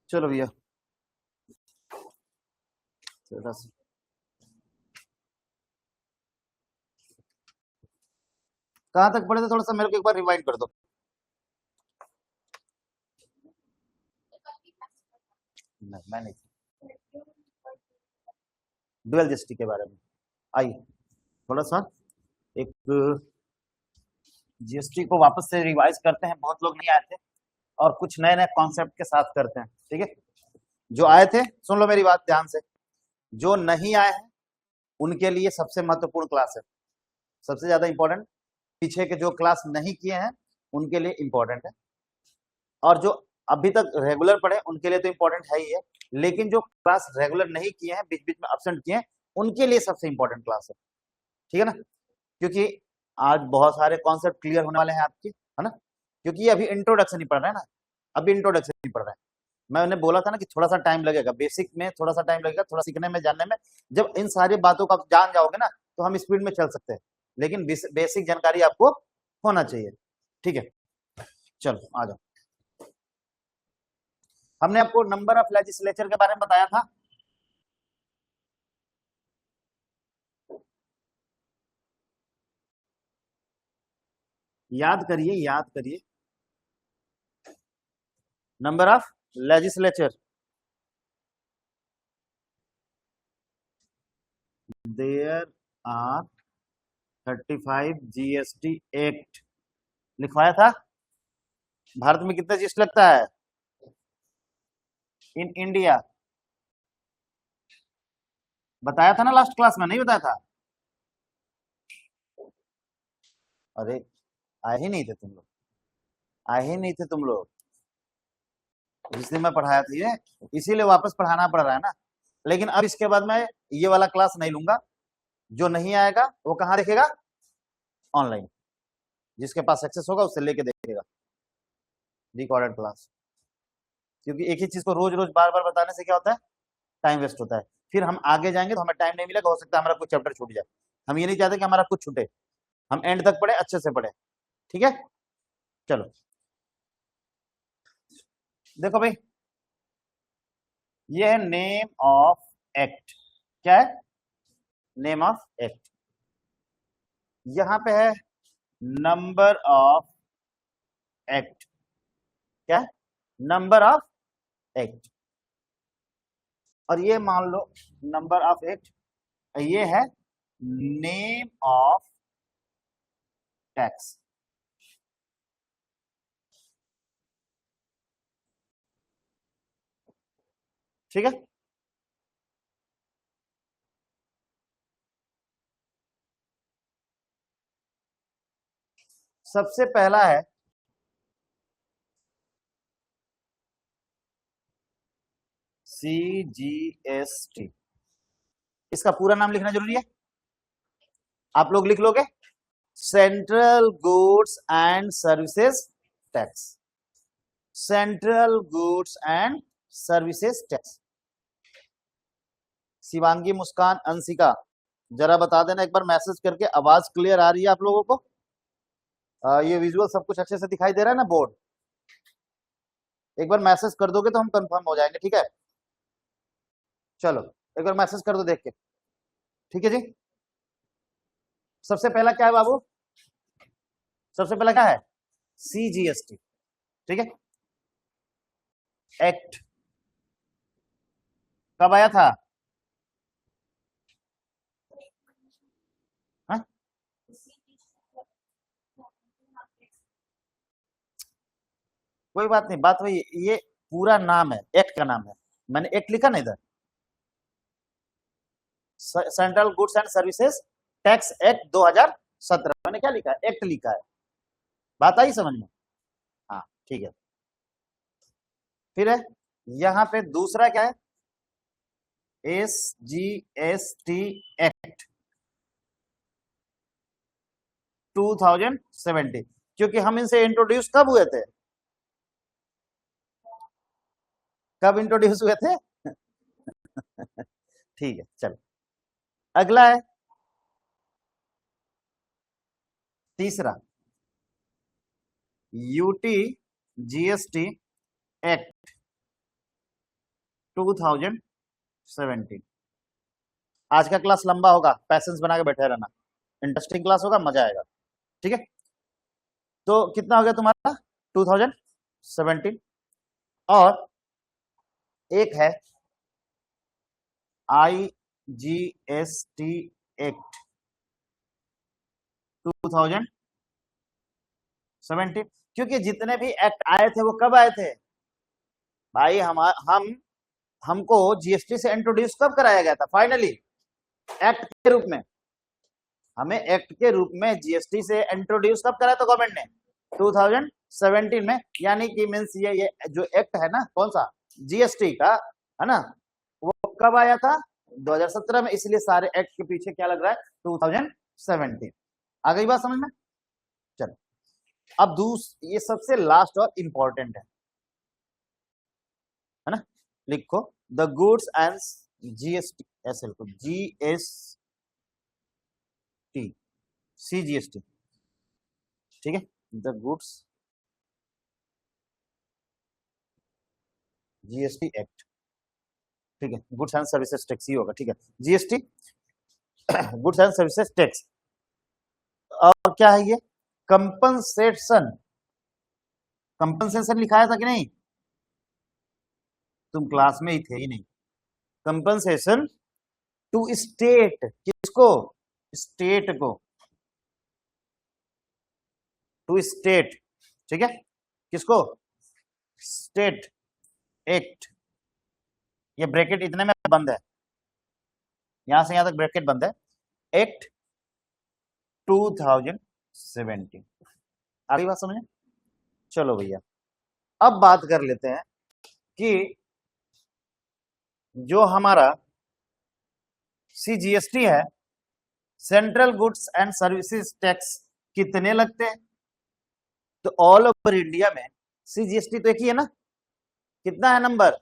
चलो भैया, थोड़ा सा कहाँ तक पढ़े थे, थोड़ा सा मेरे को एक बार रिवाइंड कर दो। नहीं मैं नहीं, डुअल जीएसटी के बारे में आइए थोड़ा सा एक जीएसटी को वापस से रिवाइज करते हैं। बहुत लोग नहीं आए थे और कुछ नए नए कॉन्सेप्ट के साथ करते हैं, ठीक है। जो आए थे सुन लो मेरी बात ध्यान से, जो नहीं आए हैं उनके लिए सबसे महत्वपूर्ण क्लास है, सबसे ज्यादा इंपॉर्टेंट। पीछे के जो क्लास नहीं किए हैं उनके लिए इंपॉर्टेंट है, और जो अभी तक रेगुलर पढ़े उनके लिए तो इंपॉर्टेंट है ही है, लेकिन जो क्लास रेगुलर नहीं किए हैं, बीच बीच में अपसेंट किए हैं, उनके लिए सबसे इंपॉर्टेंट क्लास है, ठीक है ना। क्योंकि आज बहुत सारे कॉन्सेप्ट क्लियर होने वाले हैं आपके, है ना। क्योंकि ये अभी इंट्रोडक्शन ही पढ़ रहे हैं ना, अभी इंट्रोडक्शन ही पढ़ रहे हैं। मैंने बोला था ना कि थोड़ा सा टाइम लगेगा, बेसिक में थोड़ा सा टाइम लगेगा, थोड़ा सीखने में, जानने में। जब इन सारी बातों को आप जान जाओगे ना तो हम स्पीड में चल सकते हैं, लेकिन बेसिक जानकारी आपको होना चाहिए, ठीक है। चलो आ जाओ। हमने आपको नंबर ऑफ लेजिस्लेचर के बारे में बताया था। याद करिए, याद करिए, number of legislature, there are 35 GST act लिखवाया था। भारत में कितना जीएसटी लगता है इन इंडिया? बताया था ना लास्ट क्लास में, नहीं बताया था? अरे आए ही नहीं थे तुम लोग, आए ही नहीं थे तुम लोग, इसलिए मैं पढ़ाया था ये, इसीलिए वापस पढ़ाना पड़ रहा है ना। लेकिन अब इसके बाद मैं ये वाला क्लास नहीं लूंगा। जो नहीं आएगा वो कहाँ देखेगा? ऑनलाइन, जिसके पास एक्सेस होगा उससे लेके देखेगा रिकॉर्डेड क्लास। क्योंकि एक ही चीज को रोज रोज बार बार बताने से क्या होता है? टाइम वेस्ट होता है। फिर हम आगे जाएंगे तो हमें टाइम नहीं मिलेगा, हो सकता है हमारा कुछ चैप्टर छूट जाए। हम ये नहीं चाहते कि हमारा कुछ छूटे, हम एंड तक पढ़े, अच्छे से पढ़े, ठीक है। चलो देखो भाई, ये है नेम ऑफ एक्ट। क्या है? Name of act. यहां पे है नंबर ऑफ एक्ट। क्या है? Number of act. और ये मान लो नंबर ऑफ एक्ट, ये है नेम ऑफ टैक्स। ठीक है। सबसे पहला है CGST। इसका पूरा नाम लिखना जरूरी है, आप लोग लिख लोगे? Central goods and services tax. Central goods and services tax. Shivangi, Muskan, Anshika, जरा बता देना एक बार मैसेज करके, आवाज क्लियर आ रही है आप लोगों को? ये विजुअल सब कुछ अच्छे से दिखाई दे रहा है ना बोर्ड? एक बार मैसेज कर दोगे तो हम कंफर्म हो जाएंगे, ठीक है। चलो एक बार मैसेज कर दो देख के, ठीक है जी। सबसे पहला क्या है बाबू? सबसे पहला क्या है? CGST, ठीक है। एक्ट कब आया था? हा? कोई बात नहीं, बात वही, ये पूरा नाम है, एक्ट का नाम है। मैंने एक्ट लिखा ना इधर, central goods and services tax act 2017। मैंने क्या लिखा है? एक्ट लिखा है। बात आई समझ में? हाँ ठीक है। फिर है यहाँ पे दूसरा क्या है? SGST act 2070। क्योंकि हम इनसे इंट्रोड्यूस कब हुए थे? कब इंट्रोड्यूस हुए थे? ठीक है चलो, अगला है तीसरा, UT GST एक्ट 2017। आज का क्लास लंबा होगा, पैसेंस बना के बैठे रहना, इंटरेस्टिंग क्लास होगा, मजा आएगा। ठीक है, तो कितना हो गया तुम्हारा 2017। और एक है IGST एक्ट 2017, क्योंकि जितने भी एक्ट आए थे वो कब आए थे भाई? हमको जीएसटी से इंट्रोड्यूस कब कराया गया था फाइनली? एक्ट के रूप में। हमें एक्ट के रूप में जीएसटी से इंट्रोड्यूस कब कराया था गवर्नमेंट ने? 2017 में। यानी कि मींस ये जो एक्ट है ना, कौन सा, जीएसटी का, है ना, वो कब आया था? 2017 में। इसलिए सारे एक्ट के पीछे क्या लग रहा है? 2017। आ गई बात समझ में? चलो, अब ये सबसे लास्ट और इंपॉर्टेंट है ना, लिखो द गुड्स एंड जीएसटी, ऐसे लिखो जीएसटी, सीजीएसटी। ठीक है, द गुड्स जीएसटी एक्ट। ठीक है, गुड्स एंड सर्विसेज टैक्स ही होगा। ठीक है, GST goods and services tax. और क्या है ये? कंपनसेशन। कंपनसेशन लिखाया था कि नहीं? तुम क्लास में ही थे ही नहीं। कंपनसेशन टू स्टेट, किसको? स्टेट को, टू स्टेट। ठीक है, किसको? State act. ये ब्रैकेट इतने में बंद है, यहां से यहां तक ब्रैकेट बंद है। एक्ट 2017। आगे बात समझे? चलो भैया, अब बात कर लेते हैं कि जो हमारा सीजीएसटी है, central goods and services tax, कितने लगते हैं? तो ऑल ओवर इंडिया में सीजीएसटी तो एक ही है ना। कितना है नंबर?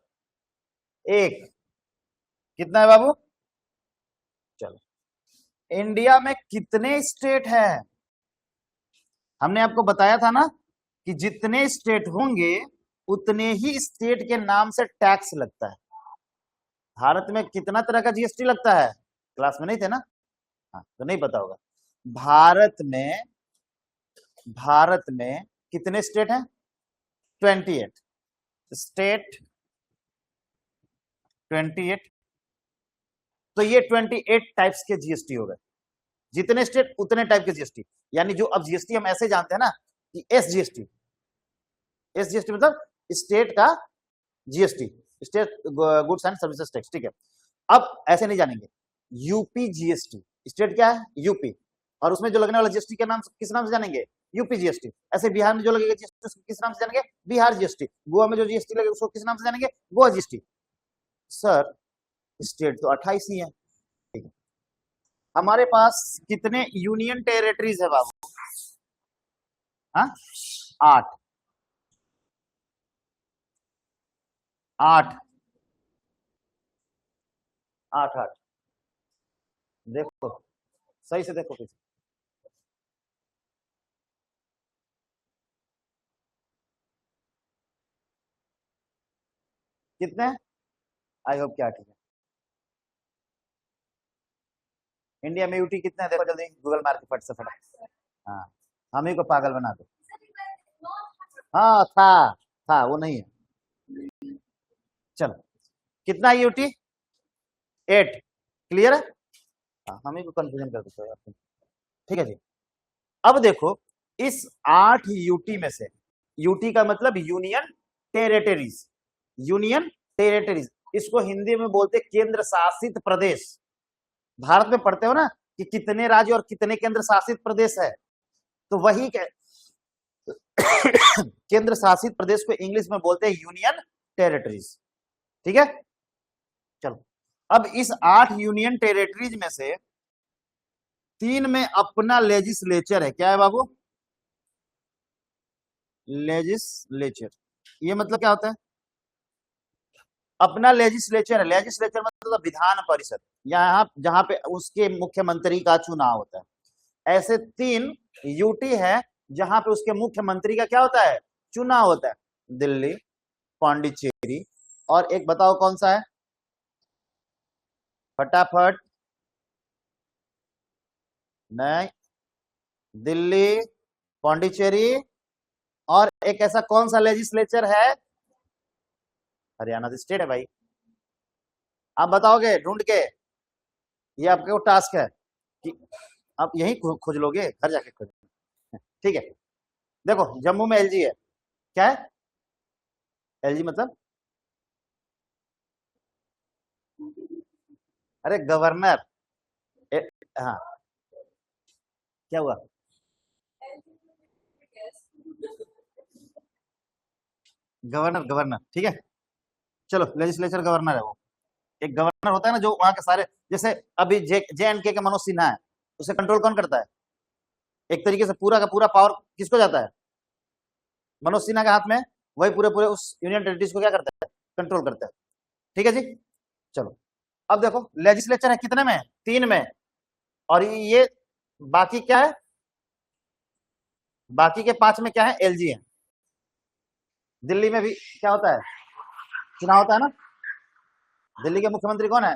एक। कितना है बाबू? चलो, इंडिया में कितने स्टेट हैं? हमने आपको बताया था ना कि जितने स्टेट होंगे उतने ही स्टेट के नाम से टैक्स लगता है। भारत में कितना तरह का जीएसटी लगता है? क्लास में नहीं थे ना? हाँ, तो नहीं पता होगा। भारत में कितने स्टेट हैं? 28 स्टेट, 28। तो ये 28 टाइप्स के जीएसटी हो गए। जितने स्टेट उतने टाइप के जीएसटी। यानी जो अब जीएसटी हम ऐसे जानते हैं ना कि एसजीएसटी, एसजीएसटी मतलब स्टेट का GST, state goods and services tax. ठीक है, अब ऐसे नहीं जानेंगे। यूपी जीएसटी, स्टेट क्या है? यूपी, और उसमें जो लगने वाला जीएसटी का नाम किस नाम से जानेंगे? UP GST. ऐसे बिहार में जो लगेगा जीएसटी उसको किस नाम से जानेंगे? बिहार जीएसटी। गोवा में जो जीएसटी लगेगा उसको किस नाम से जानेंगे? गोवा जीएसटी। सर, स्टेट तो 28 ही है। ठीक है, हमारे पास कितने यूनियन टेरिटरीज है बाबू? हाँ, 8। 8 8 8। देखो सही से देखो पीछे। कितने? आई होप क्या ठीक है। इंडिया में यूटी कितने हैं? देखो जल्दी गूगल मार के फट से फट। हाँ, हम ही को पागल बना दो। हाँ, था वो नहीं है। चलो, कितना यूटी? 8। क्लियर है? हाँ, हम ही को कंफ्यूजन कर देते हैं। ठीक है जी, अब देखो इस 8 यूटी में से, यूटी का मतलब यूनियन टेरिटरीज, यूनियन टेरिटरीज, इसको हिंदी में बोलते केंद्र शासित प्रदेश। भारत में पढ़ते हो ना कि कितने राज्य और कितने केंद्र शासित प्रदेश है, तो वही केंद्र शासित प्रदेश को इंग्लिश में बोलते हैं यूनियन टेरिटरीज। ठीक है, चलो, अब इस 8 यूनियन टेरिटरीज में से 3 में अपना लेजिस्लेचर है। क्या है बाबू? लेजिस्लेचर। ये मतलब क्या होता है? अपना लेजिस्लेचर है। लेजिस्लेचर मतलब विधान परिषद, यहाँ जहां पे उसके मुख्यमंत्री का चुनाव होता है। ऐसे 3 यूटी है जहां पे उसके मुख्यमंत्री का क्या होता है? चुनाव होता है। दिल्ली, पांडिचेरी और एक बताओ कौन सा है, फटाफट। नहीं, दिल्ली, पौंडीचेरी, और एक ऐसा कौन सा लेजिस्लेचर है, हरियाणा तो स्टेट है भाई। आप बताओगे ढूंढ के, ये आपके टास्क है कि आप यही खोज लोगे, घर जाके खोज। ठीक है, देखो जम्मू में एलजी है, क्या है एलजी मतलब? अरे गवर्नर। ए, हाँ, क्या हुआ? गवर्नर, गवर्नर, ठीक है। चलो, लेजिस्लेचर गवर्नर है वो। एक गवर्नर होता है ना, जो वहां के सारे, जैसे अभी जे एंड के मनोज सिन्हा है, उसे कंट्रोल कौन करता है? एक तरीके से पूरा का पूरा पावर किसको जाता है? मनोज सिन्हा के हाथ में। वही पूरे पूरे उस यूनियन टेरिटरीज को क्या करता है? कंट्रोल करता है। ठीक है जी। चलो, अब देखो लेजिस्लेचर है कितने में? 3 में। और ये बाकी क्या है? बाकी के 5 में क्या है? एलजी है। दिल्ली में भी क्या होता है? चुनाव होता है ना। दिल्ली के मुख्यमंत्री कौन है?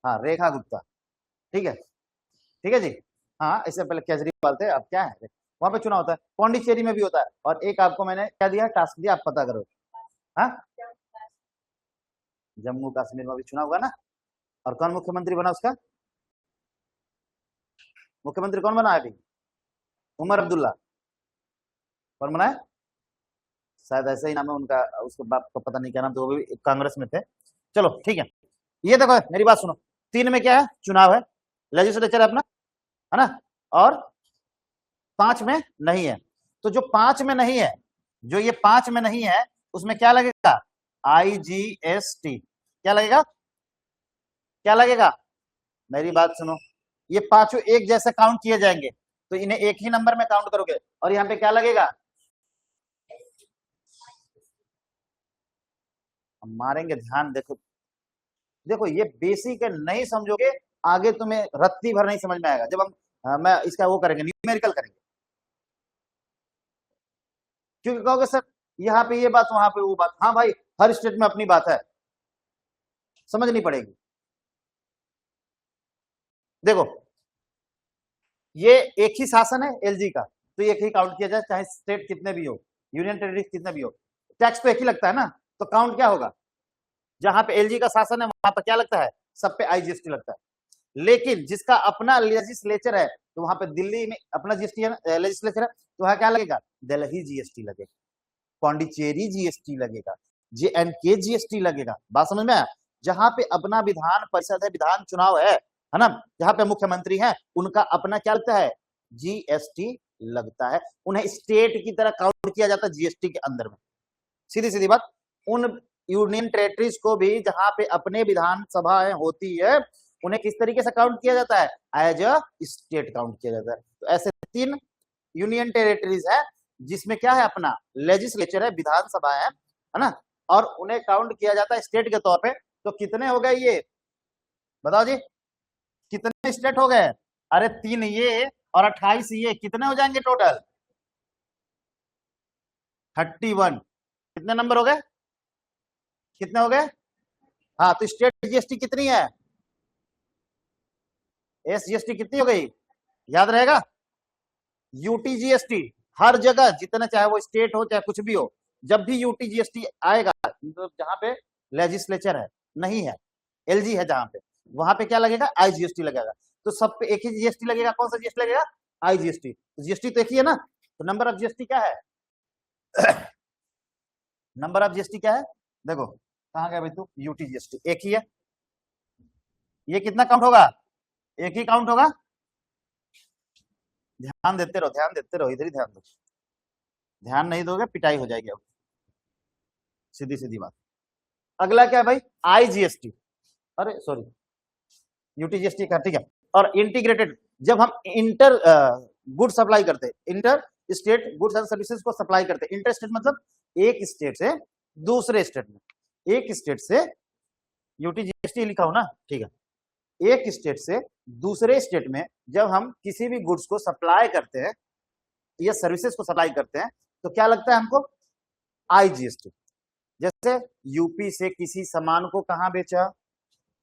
हाँ, रेखा गुप्ता। ठीक है, ठीक है जी। हाँ, इससे पहले केजरीवाल थे, अब क्या है, वहां पे चुनाव होता है। पौंडीचेरी में भी होता है। और एक आपको मैंने क्या दिया, टास्क दिया, आप पता करो। हाँ, जम्मू कश्मीर में भी चुनाव हुआ ना। और कौन मुख्यमंत्री बना उसका? मुख्यमंत्री कौन बना है अभी? उमर अब्दुल्ला। कौन बना है? शायद ऐसा ही नाम है उनका, उसके बाप का पता नहीं क्या नाम, तो वो भी कांग्रेस में थे। चलो ठीक है, ये देखो मेरी बात सुनो। 3 में क्या है? चुनाव है, लेजिस्लेचर है अपना, है ना। और 5 में नहीं है। तो जो 5 में नहीं है, जो ये 5 में नहीं है, उसमें क्या लगेगा? IGST। क्या लगेगा? क्या लगेगा? मेरी बात सुनो, ये पांचों एक जैसे काउंट किए जाएंगे, तो इन्हें एक ही नंबर में काउंट करोगे। और यहाँ पे क्या लगेगा? हम मारेंगे ध्यान, देखो देखो, ये बेसिक है, नहीं समझोगे आगे तुम्हें रत्ती भर नहीं समझ में आएगा। जब हम मैं इसका वो करेंगे, न्यूमेरिकल करेंगे, क्योंकि कहोगे सर यहाँ पे ये बात, वहां पे वो बात। हाँ भाई, हर स्टेट में अपनी बात है, समझनी पड़ेगी। देखो, ये एक ही शासन है एलजी का, तो एक ही काउंट किया जाए, चाहे स्टेट कितने भी हो, यूनियन टेरिटरी कितने भी हो। टैक्स तो एक ही लगता है ना, तो काउंट क्या होगा? जहां पे एलजी का शासन है वहां पर क्या लगता है? सब पे IGST लगता है। लेकिन जिसका अपना लेजिस्लेचर है, तो वहां पे दिल्ली में अपना जीएसटी है, लेजिस्लेचर है, तो वहां क्या लगेगा? दिल्ली जीएसटी लगेगा, पौंडीचेरी जीएसटी लगेगा, JNK जीएसटी लगेगा। बात समझ में आया? जहां पे अपना विधान परिषद है, विधान चुनाव है ना, जहां पे मुख्यमंत्री है, उनका अपना क्या लगता है? GST लगता है। उन्हें स्टेट की तरह काउंट किया जाता है जीएसटी के अंदर में। सीधी सीधी बात। उन यूनियन टेरिटरीज को भी जहां पे अपने विधानसभाएं होती है, उन्हें किस तरीके से काउंट किया जाता है? एज अ स्टेट काउंट किया जाता है। तो ऐसे 3 यूनियन टेरिटरीज है, जिसमें क्या है? अपना लेजिस्लेचर है, विधानसभा है ना, और उन्हें काउंट किया जाता है स्टेट के तौर पे। तो कितने हो गए ये, बताओ जी, कितने स्टेट हो गए? अरे 3 ये और 28 ये, कितने हो जाएंगे टोटल? 31। कितने नंबर हो गए? कितने हो गए? हाँ, तो स्टेट जीएसटी कितनी है? SGST कितनी हो गई? याद रहेगा? UTGST हर जगह, जितने चाहे वो स्टेट हो चाहे कुछ भी हो, जब भी UTGST आएगा, तो जहां पे लेजिस्लेचर है नहीं है, एलजी है जहां पे, वहां पे क्या लगेगा? IGST लगेगा। तो सब पे एक ही जीएसटी लगेगा। कौन सा जीएसटी लगेगा? IGST। तो जीएसटी तो एक ही है ना, तो नंबर ऑफ जीएसटी क्या है? नंबर ऑफ जीएसटी क्या है? देखो, कहां गया भाई तू? UTGST एक ही है। ये कितना काउंट होगा? एक ही काउंट होगा। ध्यान देते रहो, ध्यान देते रहो, इधर ही ध्यान दो। ध्यान नहीं दोगे पिटाई हो जाएगी अब, सीधी सीधी बात। अगला क्या है भाई? IGST, अरे सॉरी, UTGST का, ठीक है। और इंटीग्रेटेड, जब हम इंटर गुड सप्लाई करते हैं, inter state goods and services को सप्लाई करते हैं। इंटर स्टेट मतलब एक स्टेट से दूसरे स्टेट में, एक स्टेट से, UTGST लिखा हो ना, ठीक है, एक स्टेट से दूसरे स्टेट में जब हम किसी भी गुड्स को सप्लाई करते हैं या सर्विसेज को सप्लाई करते हैं, तो क्या लगता है हमको? IGST। जैसे यूपी से किसी सामान को कहां बेचा,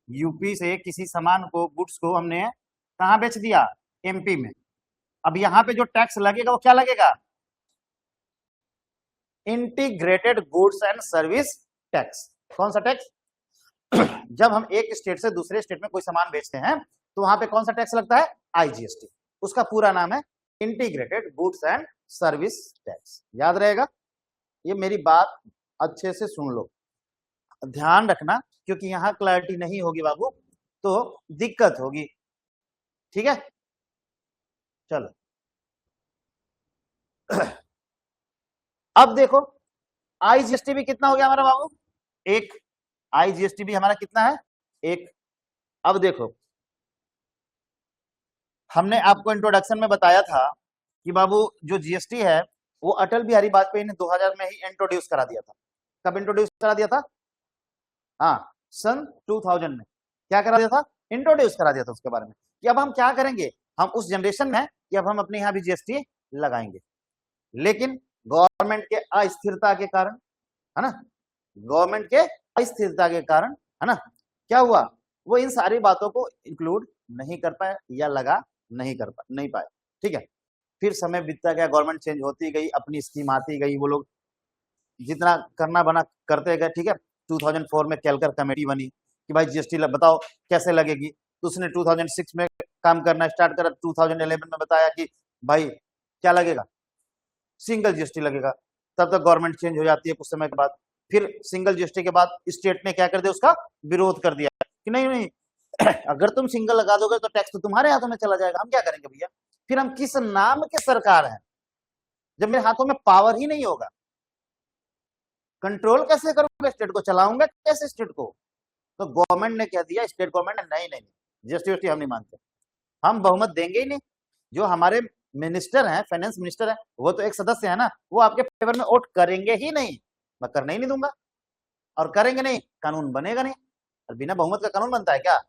यूपी से किसी सामान को, गुड्स को हमने कहां बेच दिया, एमपी में। अब यहां पे जो टैक्स लगेगा वो क्या लगेगा, integrated goods and service tax. कौन सा टैक्स, जब हम एक स्टेट से दूसरे स्टेट में कोई सामान बेचते हैं तो वहां पे कौन सा टैक्स लगता है, आईजीएसटी। उसका पूरा नाम है integrated goods and service tax. याद रहेगा, ये मेरी बात अच्छे से सुन लो, ध्यान रखना, क्योंकि यहां क्लैरिटी नहीं होगी बाबू तो दिक्कत होगी, ठीक है। चलो अब देखो आईजीएसटी भी कितना हो गया हमारा बाबू, एक। आईजीएसटी भी हमारा कितना है, एक। अब देखो हमने आपको इंट्रोडक्शन में बताया था कि बाबू जो जीएसटी है वो अटल बिहारी वाजपेयी ने 2000 में ही इंट्रोड्यूस करा दिया था। कब इंट्रोड्यूस करा दिया था, हाँ सन 2000 में क्या करा दिया था, इंट्रोड्यूस करा दिया था उसके बारे में कि अब हम क्या करेंगे, हम उस जनरेशन में कि अब हम अपने यहाँ भी जीएसटी लगाएंगे। लेकिन गवर्नमेंट के अस्थिरता के कारण, है ना, गवर्नमेंट के अस्थिरता के कारण, है ना, क्या हुआ, वो इन सारी बातों को इंक्लूड नहीं कर पाए या लगा नहीं पाए, ठीक है। फिर समय बीतता गया, गवर्नमेंट चेंज होती गई, अपनी स्कीम आती गई, वो लोग जितना करना बना करते गए, ठीक है। 2004 में कैलकर कमेटी बनी कि भाई जीएसटी बताओ कैसे लगेगी, तो उसने 2006 में काम करना स्टार्ट करा, 2011 में बताया कि भाई क्या लगेगा, सिंगल जीएसटी लगेगा। तब तक गवर्नमेंट चेंज हो जाती है कुछ समय के बाद, फिर सिंगल जीएसटी के बाद स्टेट ने क्या कर दिया, उसका विरोध कर दिया कि नहीं नहीं अगर तुम सिंगल लगा दोगे तो टैक्स तो तुम्हारे हाथों में चला जाएगा, हम क्या करेंगे भैया, फिर हम किस नाम के सरकार हैं जब मेरे हाथों में पावर ही नहीं होगा, कंट्रोल कैसे करूंगा स्टेट को, चलाऊंगा कैसे स्टेट को। तो गवर्नमेंट ने कह दिया, स्टेट गवर्नमेंट ने नहीं नहीं जीएसटी हम नहीं मानते, हम बहुमत देंगे ही नहीं। जो हमारे मिनिस्टर हैं, फाइनेंस मिनिस्टर है, वो तो एक सदस्य है ना, वो आपके फेवर में वोट करेंगे ही नहीं, मैं करने ही नहीं दूंगा, और करेंगे नहीं कानून बनेगा नहीं। और बिना बहुमत का कानून बनता है क्या,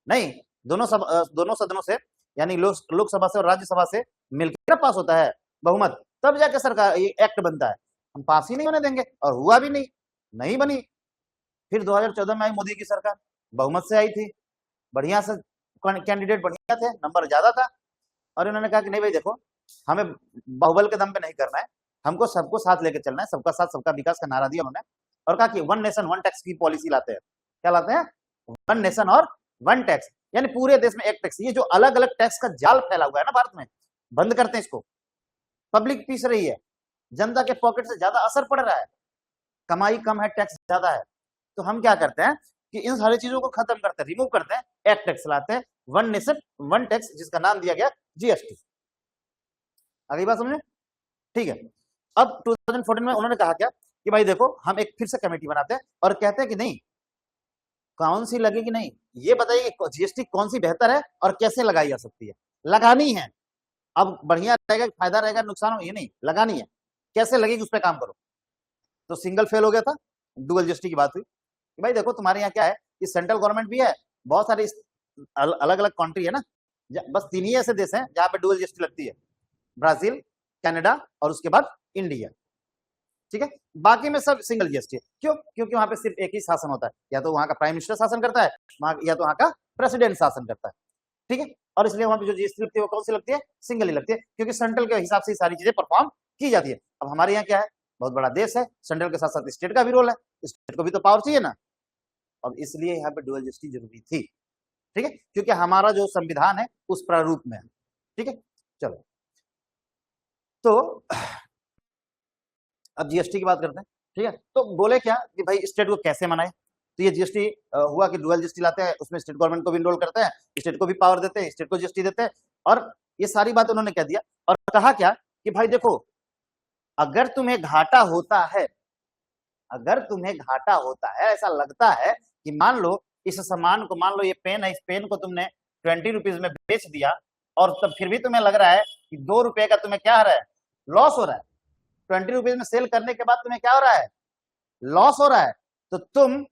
नहीं, दोनों सदनों से यानी लोकसभा से और राज्यसभा से मिलकर पास होता है बहुमत, तब जाके सरकार ये एक्ट बनता है, हम पास ही नहीं होने देंगे, और हुआ भी नहीं बनी। फिर 2014 में आई मोदी की सरकार, बहुमत से आई थी, बढ़िया से कैंडिडेट बढ़िया थे, नंबर ज्यादा था, और इन्होंने कहा कि नहीं भाई देखो, हमें बाहुबल के दम पे नहीं करना है, हमको सबको साथ लेके चलना है, सबका साथ सबका विकास का नारा दिया उन्होंने, और कहा कि वन नेशन वन टैक्स की पॉलिसी लाते हैं। क्या लाते हैं, वन नेशन और वन टैक्स, यानी पूरे देश में एक टैक्स। ये जो अलग अलग टैक्स का जाल फैला हुआ है ना भारत में, बंद करते हैं इसको, पब्लिक पीस रही है, जनता के पॉकेट से ज्यादा असर पड़ रहा है, कमाई कम है, टैक्स ज्यादा है। तो हम क्या करते हैं कि इन सारी चीजों को खत्म करते हैं, रिमूव करते हैं, एक टैक्स लाते हैं, वन नेशन वन टैक्स, जिसका नाम दिया गया जीएसटी। अगली बात समझे, ठीक है। अब 2014 में उन्होंने कहा क्या कि भाई देखो हम एक फिर से कमेटी बनाते हैं और कहते हैं कि नहीं कौन सी लगेगी, नहीं ये बताइए जीएसटी कौन सी बेहतर है और कैसे लगाई जा सकती है, लगानी है। अब बढ़िया रहेगा, फायदा रहेगा, नुकसान हो, ये नहीं, लगानी है, कैसे लगेगी उस पर काम करो। तो सिंगल फेल हो गया था, डुअल जीएसटी की बात हुई कि भाई देखो तुम्हारे यहाँ क्या है कि सेंट्रल गवर्नमेंट भी है, बहुत सारी अलग अलग कंट्री है ना, बस 3 ही ऐसे देश हैं जहां पे डुअल जीएसटी लगती है, ब्राजील, कनाडा और उसके बाद इंडिया, ठीक है। बाकी में सब सिंगल जीएसटी है। क्यों, क्योंकि वहां पे सिर्फ एक ही शासन होता है, या तो वहां का प्राइम मिनिस्टर शासन करता है, या तो वहां का प्रेसिडेंट शासन करता है, ठीक है। और इसलिए वहां पे जो जीएसटी लगती है वो कौन सी लगती है, सिंगल ही लगती है, क्योंकि सेंट्रल के हिसाब से सारी चीजें परफॉर्म की जाती है। अब हमारे यहाँ क्या है, बहुत बड़ा देश है, सेंट्रल के साथ साथ स्टेट का भी रोल है, स्टेट को भी तो पावर चाहिए ना, अब इसलिए यहाँ पे डुअल जीएसटी जरूरी थी, ठीक है, क्योंकि हमारा जो संविधान है उस प्रारूप में है, ठीक है। चलो तो अब जीएसटी की बात करते हैं, ठीक है। तो बोले क्या कि भाई स्टेट को कैसे मनाए, तो ये जीएसटी हुआ कि डुअल जीएसटी लाते हैं, उसमें स्टेट गवर्नमेंट को भी इनरोल करते हैं, स्टेट को भी पावर देते हैं, स्टेट को जीएसटी देते हैं, और ये सारी बात उन्होंने कह दिया। और कहा क्या कि भाई देखो अगर तुम्हें घाटा होता है, अगर तुम्हें घाटा होता है, ऐसा लगता है कि मान लो इस सामान को, मान लो ये पेन है, इस पेन को तुमने 20 रुपीज में बेच दिया, और तब फिर भी तुम्हें लग रहा है कि 2 रुपए का तुम्हें क्या हो रहा है, लॉस हो रहा है, 20 रुपीज में सेल करने के बाद तुम्हें क्या हो रहा है, लॉस हो रहा है, तो तुम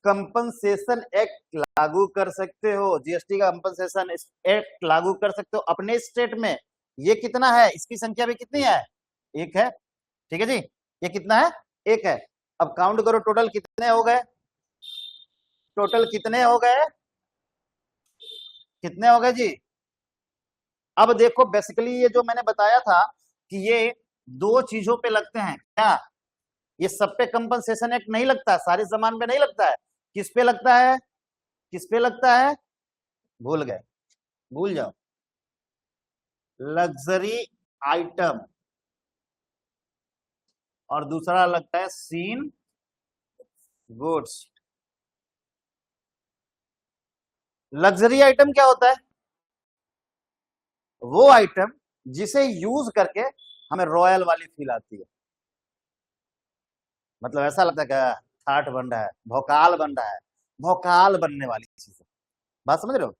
कंपनसेशन एक्ट लागू कर सकते हो, जीएसटी का कंपनसेशन एक्ट लागू कर सकते हो अपने स्टेट में। ये कितना है, इसकी संख्या भी कितनी है, एक है, ठीक है जी, ये कितना है, एक है। अब काउंट करो टोटल कितने हो गए, टोटल कितने हो गए, कितने हो गए जी। अब देखो बेसिकली ये जो मैंने बताया था कि ये दो चीजों पे लगते हैं क्या, ये सब पे कंपनसेशन एक्ट नहीं लगता है, सारे सामान पे नहीं लगता है, किस पे लगता है, किस पे लगता है, भूल गए, भूल जाओ, लग्जरी आइटम, और दूसरा लगता है सीन गुड्स। लग्जरी आइटम क्या होता है, वो आइटम जिसे यूज करके हमें रॉयल वाली फील आती है, मतलब ऐसा लगता है कि ठाठ बन रहा है, भौकाल बन रहा है, भौकाल बनने वाली चीजें, बात समझ रहे हो,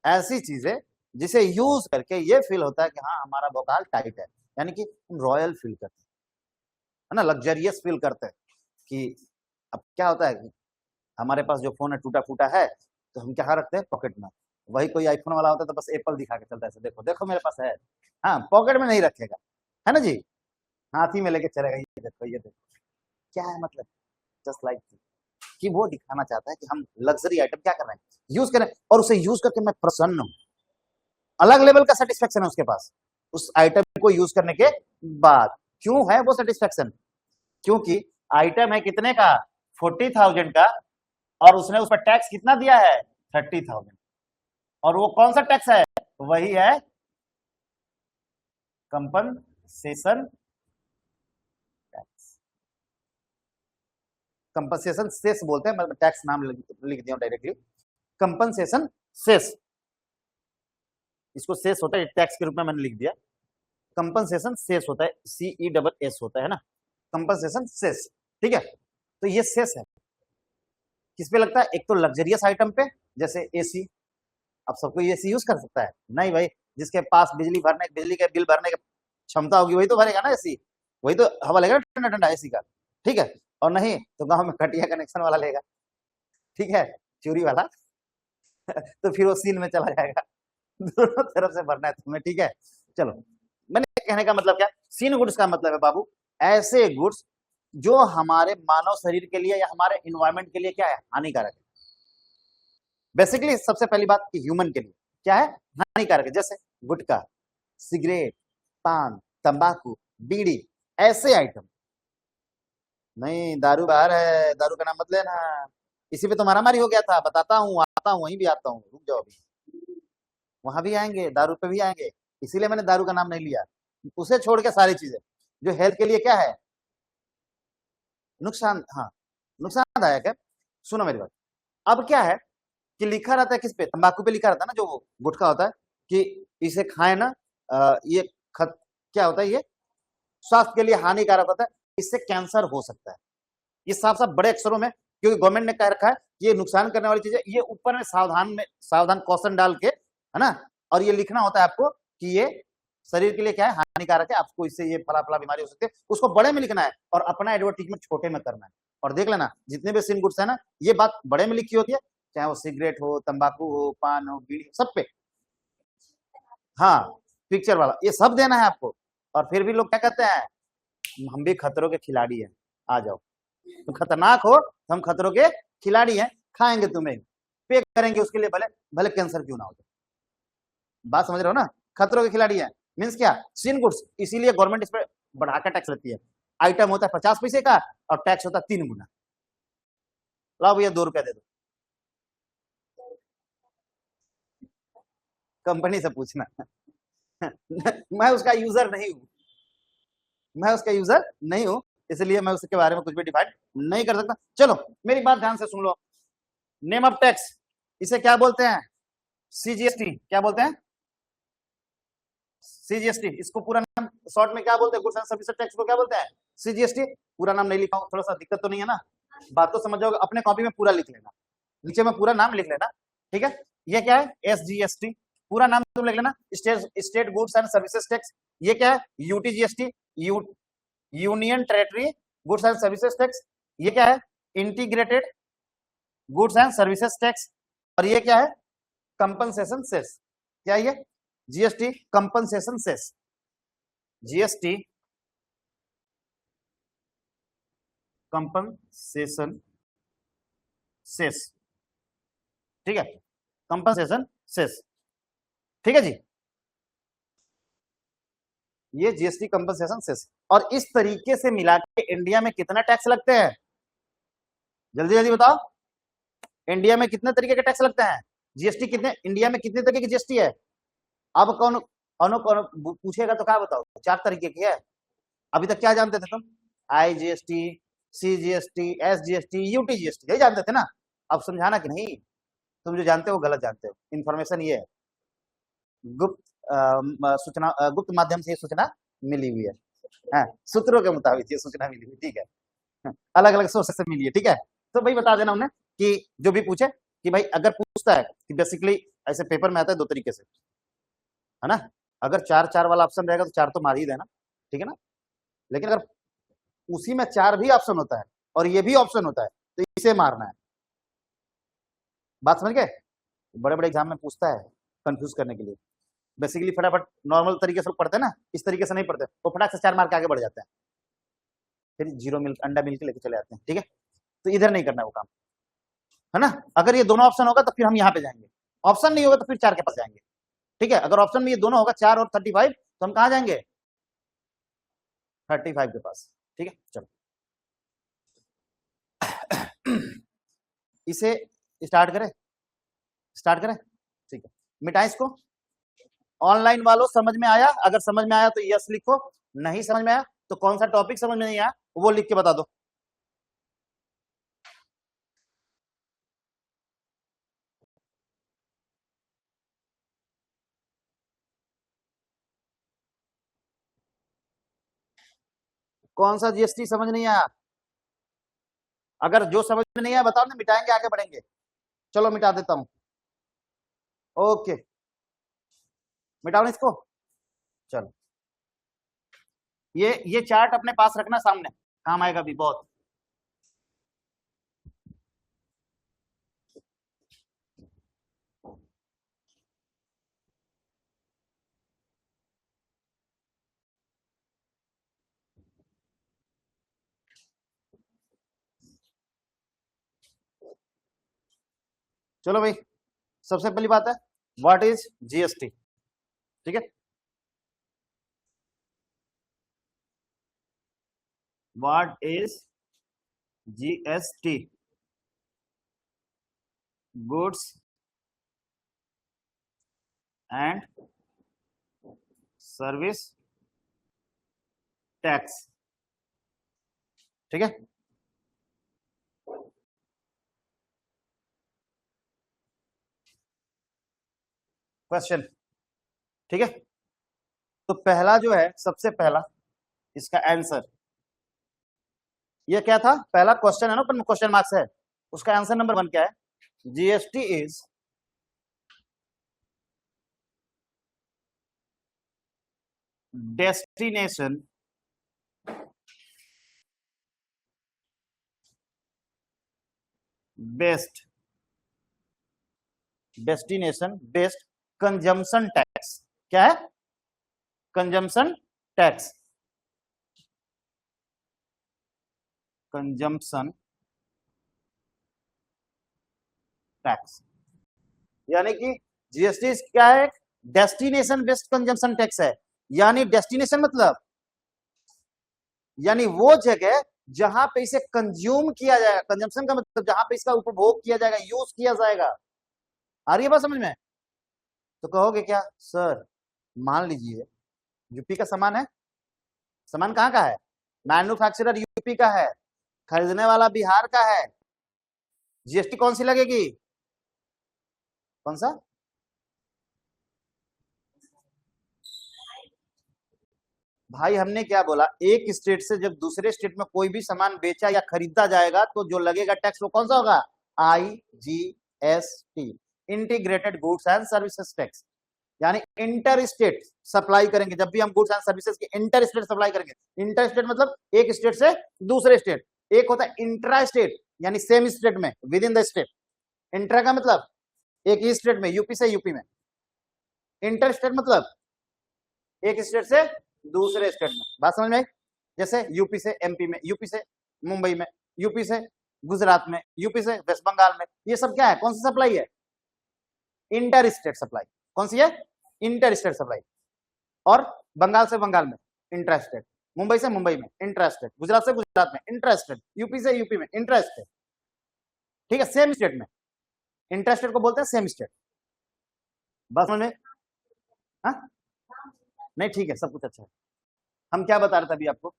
ऐसी चीजें जिसे यूज करके ये फील होता है कि हाँ हमारा भौकाल टाइट है, यानी कि हम रॉयल फील करते हैं, है ना, लग्जरियस फील करते हैं। कि अब क्या होता है कि हमारे पास जो फोन है टूटा फूटा है, तो हम क्या रखते हैं पॉकेट में, वही कोई आईफोन वाला होता है तो बस एप्पल दिखा के चलता है, देखो देखो मेरे पास है, हाँ पॉकेट में नहीं रखेगा, है ना जी, हाथ ही में लेके चलेगा, ये देखो ये देखो, क्या है मतलब, जस्ट लाइक कि वो दिखाना चाहता है कि हम लग्जरी आइटम क्या कर रहे हैं, यूज करें, और उसे यूज करके मैं प्रसन्न हूं, अलग लेवल का सेटिस्फेक्शन है उसके पास उस आइटम को यूज करने के बाद। क्यों है वो सेटिस्फेक्शन, क्योंकि आइटम है कितने का, 40,000 का, और उसने उस पर टैक्स कितना दिया है, 30,000, और वो कौन सा टैक्स है, वही है कंपनसेशन टैक्स, कंपनसेशन सेस बोलते हैं, मैं टैक्स नाम लिख दिया डायरेक्टली, कंपनसेशन सेस, इसको सेस होता है, टैक्स के रूप में मैंने लिख दिया, कंपनसेशन सेस होता है, CESS होता है ना, कंपनसेशन सेस, ठीक है। तो ये सेस है किस पे लगता है, एक तो लग्जरियस आइटम पे, जैसे एसी, अब सबको एसी यूज कर सकता है, नहीं भाई, जिसके पास बिजली के बिल भरने की क्षमता होगी वही तो भरेगा ना एसी, वही तो हवा लेगा ठंडा ठंडा एसी का, ठीक है, और नहीं तो गांव में कटिया कनेक्शन वाला लेगा, ठीक है, चोरी वाला तो फिर वो सीन में चला जाएगा, दोनों तरफ से भरना है तुम्हें, ठीक है। चलो, मैंने कहने का मतलब क्या, सीन गुड्स का मतलब है बाबू ऐसे गुड्स जो हमारे मानव शरीर के लिए या हमारे इन्वायरमेंट के लिए क्या है, हानिकारक है। बेसिकली सबसे पहली बात कि ह्यूमन के लिए क्या है, हानिकारक है, जैसे गुटखा, सिगरेट, पान, तंबाकू, बीड़ी, ऐसे आइटम। नहीं दारू बाहर है, दारू का नाम मत लेना, इसी पे तो मारामारी हो गया था, बताता हूँ, आता हूँ, वहीं भी आता हूँ, रुक जाओ अभी, वहां भी आएंगे, दारू पे भी आएंगे, इसीलिए मैंने दारू का नाम नहीं लिया, उसे छोड़ के सारी चीजें जो हेल्थ के लिए क्या है, नुकसान, हाँ नुकसानदायक है। सुनो मेरी बात, अब क्या है कि लिखा रहता है किस पे, तंबाकू पे लिखा रहता है ना, जो वो गुटखा होता है कि इसे खाए ना, ये क्या होता है, ये स्वास्थ्य के लिए हानिकारक होता है, इससे कैंसर हो सकता है, ये साफ साफ बड़े अक्षरों में, क्योंकि गवर्नमेंट ने कह रखा है ये नुकसान करने वाली चीज है, ये ऊपर में सावधान कौशन डाल के, है ना, और ये लिखना होता है आपको कि ये शरीर के लिए क्या है, हानिकारक है, आपको इससे ये फला फला बीमारी हो सकती है, उसको बड़े में लिखना है और अपना एडवर्टीजमेंट छोटे में करना है। और देख लेना जितने भी सिन गुड्स है ना, ये बात बड़े में लिखी होती है, चाहे वो सिगरेट हो, तंबाकू हो, पान हो, बीड़ी, सब पे, हाँ पिक्चर वाला, ये सब देना है आपको। और फिर भी लोग क्या कहते हैं, हम भी खतरों के खिलाड़ी हैं, आ जाओ, तुम खतरनाक हो, हम खतरों के खिलाड़ी हैं, खाएंगे तुम्हें, पे करेंगे उसके लिए, भले भले कैंसर क्यों ना हो जाए, बात समझ रहे हो ना, खतरों के खिलाड़ी हैं, मीन्स क्या, सिन गुड्स, इसीलिए गवर्नमेंट इस पर बढ़ाकर टैक्स लेती है, आइटम होता है 50 पैसे का और टैक्स होता है 3 गुना, लाओ भैया 2 रुपया दे दो, कंपनी से पूछना मैं उसका यूजर नहीं हूं, मैं उसका यूजर नहीं हूं, इसलिए मैं उसके बारे में कुछ भी डिफाइन नहीं कर सकता। चलो मेरी बात ध्यान से सुन लो, नेम ऑफ टैक्स, इसे क्या बोलते हैं, CGST, क्या बोलते हैं, CGST, इसको पूरा नाम शॉर्ट में क्या बोलते हैं, गुड्स एंड सर्विसेज टैक्स को क्या बोलते हैं, CGST, पूरा नाम नहीं लिखा, थोड़ा सा दिक्कत तो नहीं है ना, बात तो समझ जाओगे, अपने कॉपी में पूरा लिख लेना, नीचे में पूरा नाम लिख लेना, ठीक है। ये क्या है, SGST, पूरा नाम तुम लिख लेना, state goods and services tax. ये क्या है, UTGST, union territory goods and services tax. ये क्या है, integrated goods and services tax. और ये क्या है, कंपनसेशन सेस, क्या है ये, GST compensation cess, GST compensation cess, ठीक है, कंपनसेशन सेस, ठीक है जी, ये जीएसटी कंपनसेशन सेस। और इस तरीके से मिला के इंडिया में कितना टैक्स लगते हैं, जल्दी जल्दी बताओ, इंडिया में कितने तरीके के टैक्स लगते हैं, जीएसटी कितने, इंडिया में कितने तरीके की जीएसटी है। अब कौन कौन पूछेगा तो क्या बताओ, 4 तरीके की है। अभी तक क्या जानते थे तुम, I GST, C GST, S GST, UT GST, यही जानते थे ना। अब समझाना कि नहीं, तुम जो जानते हो गलत जानते हो। इन्फॉर्मेशन ये है, गुप्त सूचना, गुप्त माध्यम से ये सूचना मिली हुई है, सूत्रों के मुताबिक ये सूचना मिली हुई, ठीक है, अलग अलग सोर्स से मिली है, ठीक है। तो भाई बता देना उन्हें कि जो भी पूछे कि भाई अगर पूछता है कि बेसिकली ऐसे पेपर में आता है 2 तरीके से, है ना, अगर 4-4 वाला ऑप्शन रहेगा तो 4 तो मार ही देना, ठीक है ना। लेकिन अगर उसी में 4 भी ऑप्शन होता है और ये भी ऑप्शन होता है तो इसे मारना है। बात समझ गए, बड़े बड़े एग्जाम में पूछता है कंफ्यूज करने के लिए। बेसिकली फटाफट नॉर्मल तरीके से पढ़ते हैं ना, इस तरीके से नहीं पढ़ते, वो फटाक से 4 मार्क आगे बढ़ जाते हैं, फिर 0 मिल्क अंडा मिल्क लेके चले जाते हैं, ठीक है। तो इधर नहीं करना है वो काम, है ना। अगर ये दोनों ऑप्शन होगा तो फिर हम यहाँ पे जाएंगे, ऑप्शन नहीं होगा तो फिर 4 के पास जाएंगे, ठीक है। अगर ऑप्शन में ये दोनों होगा 4 और 35 तो हम कहाँ जाएंगे, 35 के पास, ठीक है। चलो इसे स्टार्ट करें, ठीक है, मिटाएं इसको। ऑनलाइन वालों समझ में आया, अगर समझ में आया तो यस लिखो, नहीं समझ में आया तो कौन सा टॉपिक समझ में नहीं आया वो लिख के बता दो। कौन सा जीएसटी समझ नहीं आया, अगर जो समझ में नहीं आया बताओ ना, मिटाएंगे आगे बढ़ेंगे। चलो मिटा देता हूं, ओके मिटाओ ना इसको। चलो ये चार्ट अपने पास रखना, सामने काम आएगा भी बहुत। चलो भाई, सबसे पहली बात है व्हाट इज जीएसटी, ठीक है। What is GST, goods and service tax, ठीक है। क्वेश्चन, ठीक है। तो पहला जो है, सबसे पहला इसका आंसर, ये क्या था, पहला क्वेश्चन है ना, पर क्वेश्चन मार्क्स है, उसका आंसर नंबर 1 क्या है, GST is destination based, destination based consumption tax, क्या है, कंजम्पशन टैक्स, कंजम्पशन टैक्स, यानी कि जीएसटी क्या है, डेस्टिनेशन बेस्ड कंजम्पशन टैक्स है। यानी डेस्टिनेशन मतलब यानी वो जगह जहां पे इसे कंज्यूम किया जाएगा, कंजम्पशन का मतलब जहां पे इसका उपभोग किया जाएगा, यूज किया जाएगा। आ रही है बात समझ में। तो कहोगे क्या सर, मान लीजिए यूपी का सामान है, सामान कहाँ का है, मैन्युफैक्चरर यूपी का है, खरीदने वाला बिहार का है, जीएसटी कौन सी लगेगी, कौन सा, भाई हमने क्या बोला, एक स्टेट से जब दूसरे स्टेट में कोई भी सामान बेचा या खरीदा जाएगा तो जो लगेगा टैक्स वो कौन सा होगा, IGST, integrated goods and services tax. यानी इंटर स्टेट सप्लाई करेंगे, जब भी हम गुड्स एंड सर्विसेज की इंटर स्टेट सप्लाई करेंगे, इंटर स्टेट मतलब एक स्टेट से दूसरे स्टेट, एक होता है इंट्रा स्टेट यानी सेम स्टेट में with in the state, intra का मतलब एक ही स्टेट में, यूपी से यूपी में, इंटर स्टेट मतलब एक स्टेट से दूसरे स्टेट में। बात समझ में आई, जैसे यूपी से एमपी में, यूपी से मुंबई में, यूपी से गुजरात में, यूपी से वेस्ट बंगाल में। ये सब क्या है, कौन सी सप्लाई है, इंटर स्टेट सप्लाई। कौन सी है, इंटर स्टेट सप्लाई। और बंगाल से बंगाल में इंट्रा स्टेट, मुंबई से मुंबई में इंट्रा स्टेट, गुजरात से गुजरात में इंट्रा स्टेट, यूपी से यूपी में इंट्रा स्टेट। ठीक है, सेम स्टेट में, इंट्रा स्टेट को बोलते हैं सेम स्टेट। बस में हाँ नहीं ठीक है, सब कुछ अच्छा है। हम क्या बता रहे थे अभी आपको,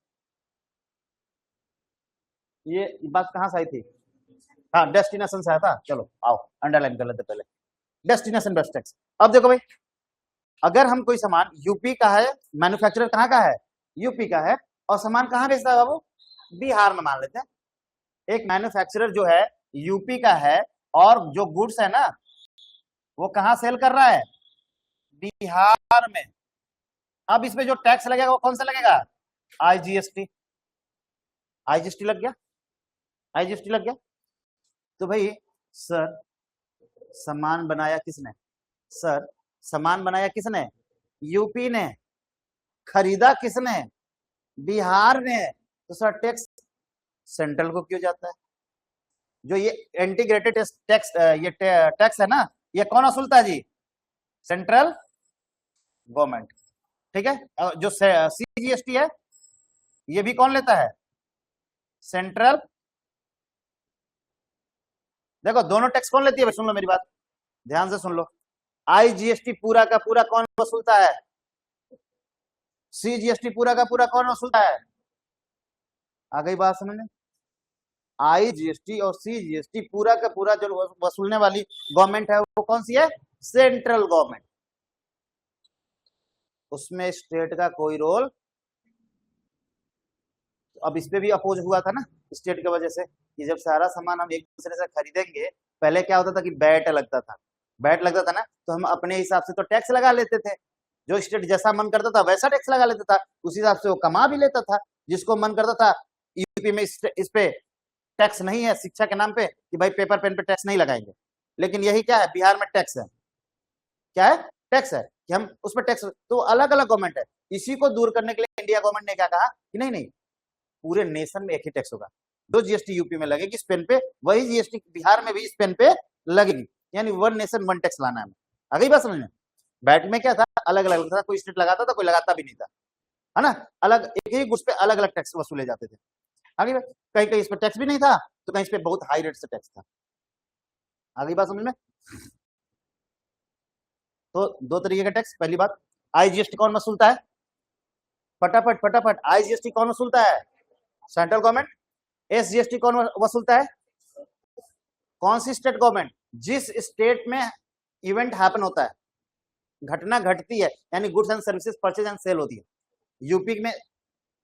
ये बात कहां से आई थी, हाँ डेस्टिनेशन से आया था। चलो आओ अंडरलाइन कर लेते पहले, डेस्टिनेशन बेस्ट टैक्स। अब देखो भाई, अगर हम कोई सामान यूपी का है, मैन्युफैक्चरर कहाँ का है, यूपी का है, और सामान कहाँ बेचता है बाबू, बिहार में मान लेते हैं। एक मैन्युफैक्चरर जो है यूपी का है, और जो गुड्स है ना वो कहाँ सेल कर रहा है, बिहार में। अब इसमें जो टैक्स लगेगा वो कौन सा लगेगा, आईजीएसटी। आईजीएसटी लग गया, आईजीएसटी लग गया। तो भाई सर सामान बनाया किसने, सर सामान बनाया किसने, यूपी ने। खरीदा किसने, बिहार ने। तो सर टैक्स सेंट्रल को क्यों जाता है, जो ये इंटीग्रेटेड टैक्स, ये टैक्स है ना, ये कौन वसूलता है जी, सेंट्रल गवर्नमेंट। ठीक है, जो सीजीएसटी है ये भी कौन लेता है, सेंट्रल। देखो दोनों टैक्स कौन लेती है, सुन लो मेरी बात, ध्यान से सुन लो। आईजीएसटी पूरा का पूरा कौन वसूलता है, सीजीएसटी पूरा का पूरा कौन वसूलता है। आ गई बात समझ में, आईजीएसटी और सीजीएसटी पूरा का पूरा जो वसूलने वाली गवर्नमेंट है वो कौन सी है, सेंट्रल गवर्नमेंट। उसमें स्टेट का कोई रोल। अब इस पे भी अपोज हुआ था ना स्टेट की वजह से, कि जब सारा सामान हम एक दूसरे से खरीदेंगे, पहले क्या होता था कि बैट लगता था, बैट लगता था ना, तो हम अपने हिसाब से तो टैक्स लगा लेते थे, जो स्टेट जैसा मन करता था वैसा टैक्स लगा लेता था, उस हिसाब से वो कमा भी लेता था। जिसको मन करता था यूपी में इस पे टैक्स नहीं है शिक्षा के नाम पे, कि भाई पेपर पेन पे टैक्स नहीं लगाएंगे, लेकिन यही क्या है, बिहार में टैक्स है, क्या है, टैक्स है, कि हम उस पर टैक्स। तो अलग अलग गवर्नमेंट है, इसी को दूर करने के लिए इंडिया गवर्नमेंट ने क्या कहा कि नहीं नहीं, पूरे नेशन में एक ही टैक्स होगा। जो जीएसटी यूपी में लगेगी इस पेन पे, वही जीएसटी बिहार में भी इस पेन पे लगेगी, यानी वन नेशन वन टैक्स लाना है। आ गई बात समझ में। बैट में क्या था, अलग अलग था, कोई स्टेट लगाता था कोई लगाता भी नहीं था, है ना, अलग एक ही गुड्स पे अलग अलग टैक्स वसूले जाते थे। आगे कहीं कहीं इस पे टैक्स भी नहीं था, तो कहीं इस पे बहुत हाई रेट से टैक्स था। आगे बात समझ में। तो दो तरीके का टैक्स, पहली बात आईजीएसटी कौन वसूलता है, फटाफट फटाफट, आईजीएसटी कौन वसूलता है, सेंट्रल गवर्नमेंट। एसजीएसटी कौन वसूलता है, कौन सी स्टेट गवर्नमेंट, जिस स्टेट में इवेंट हैपन होता है, घटना घटती है, यानी goods and services purchase and sale होती है। यूपी में,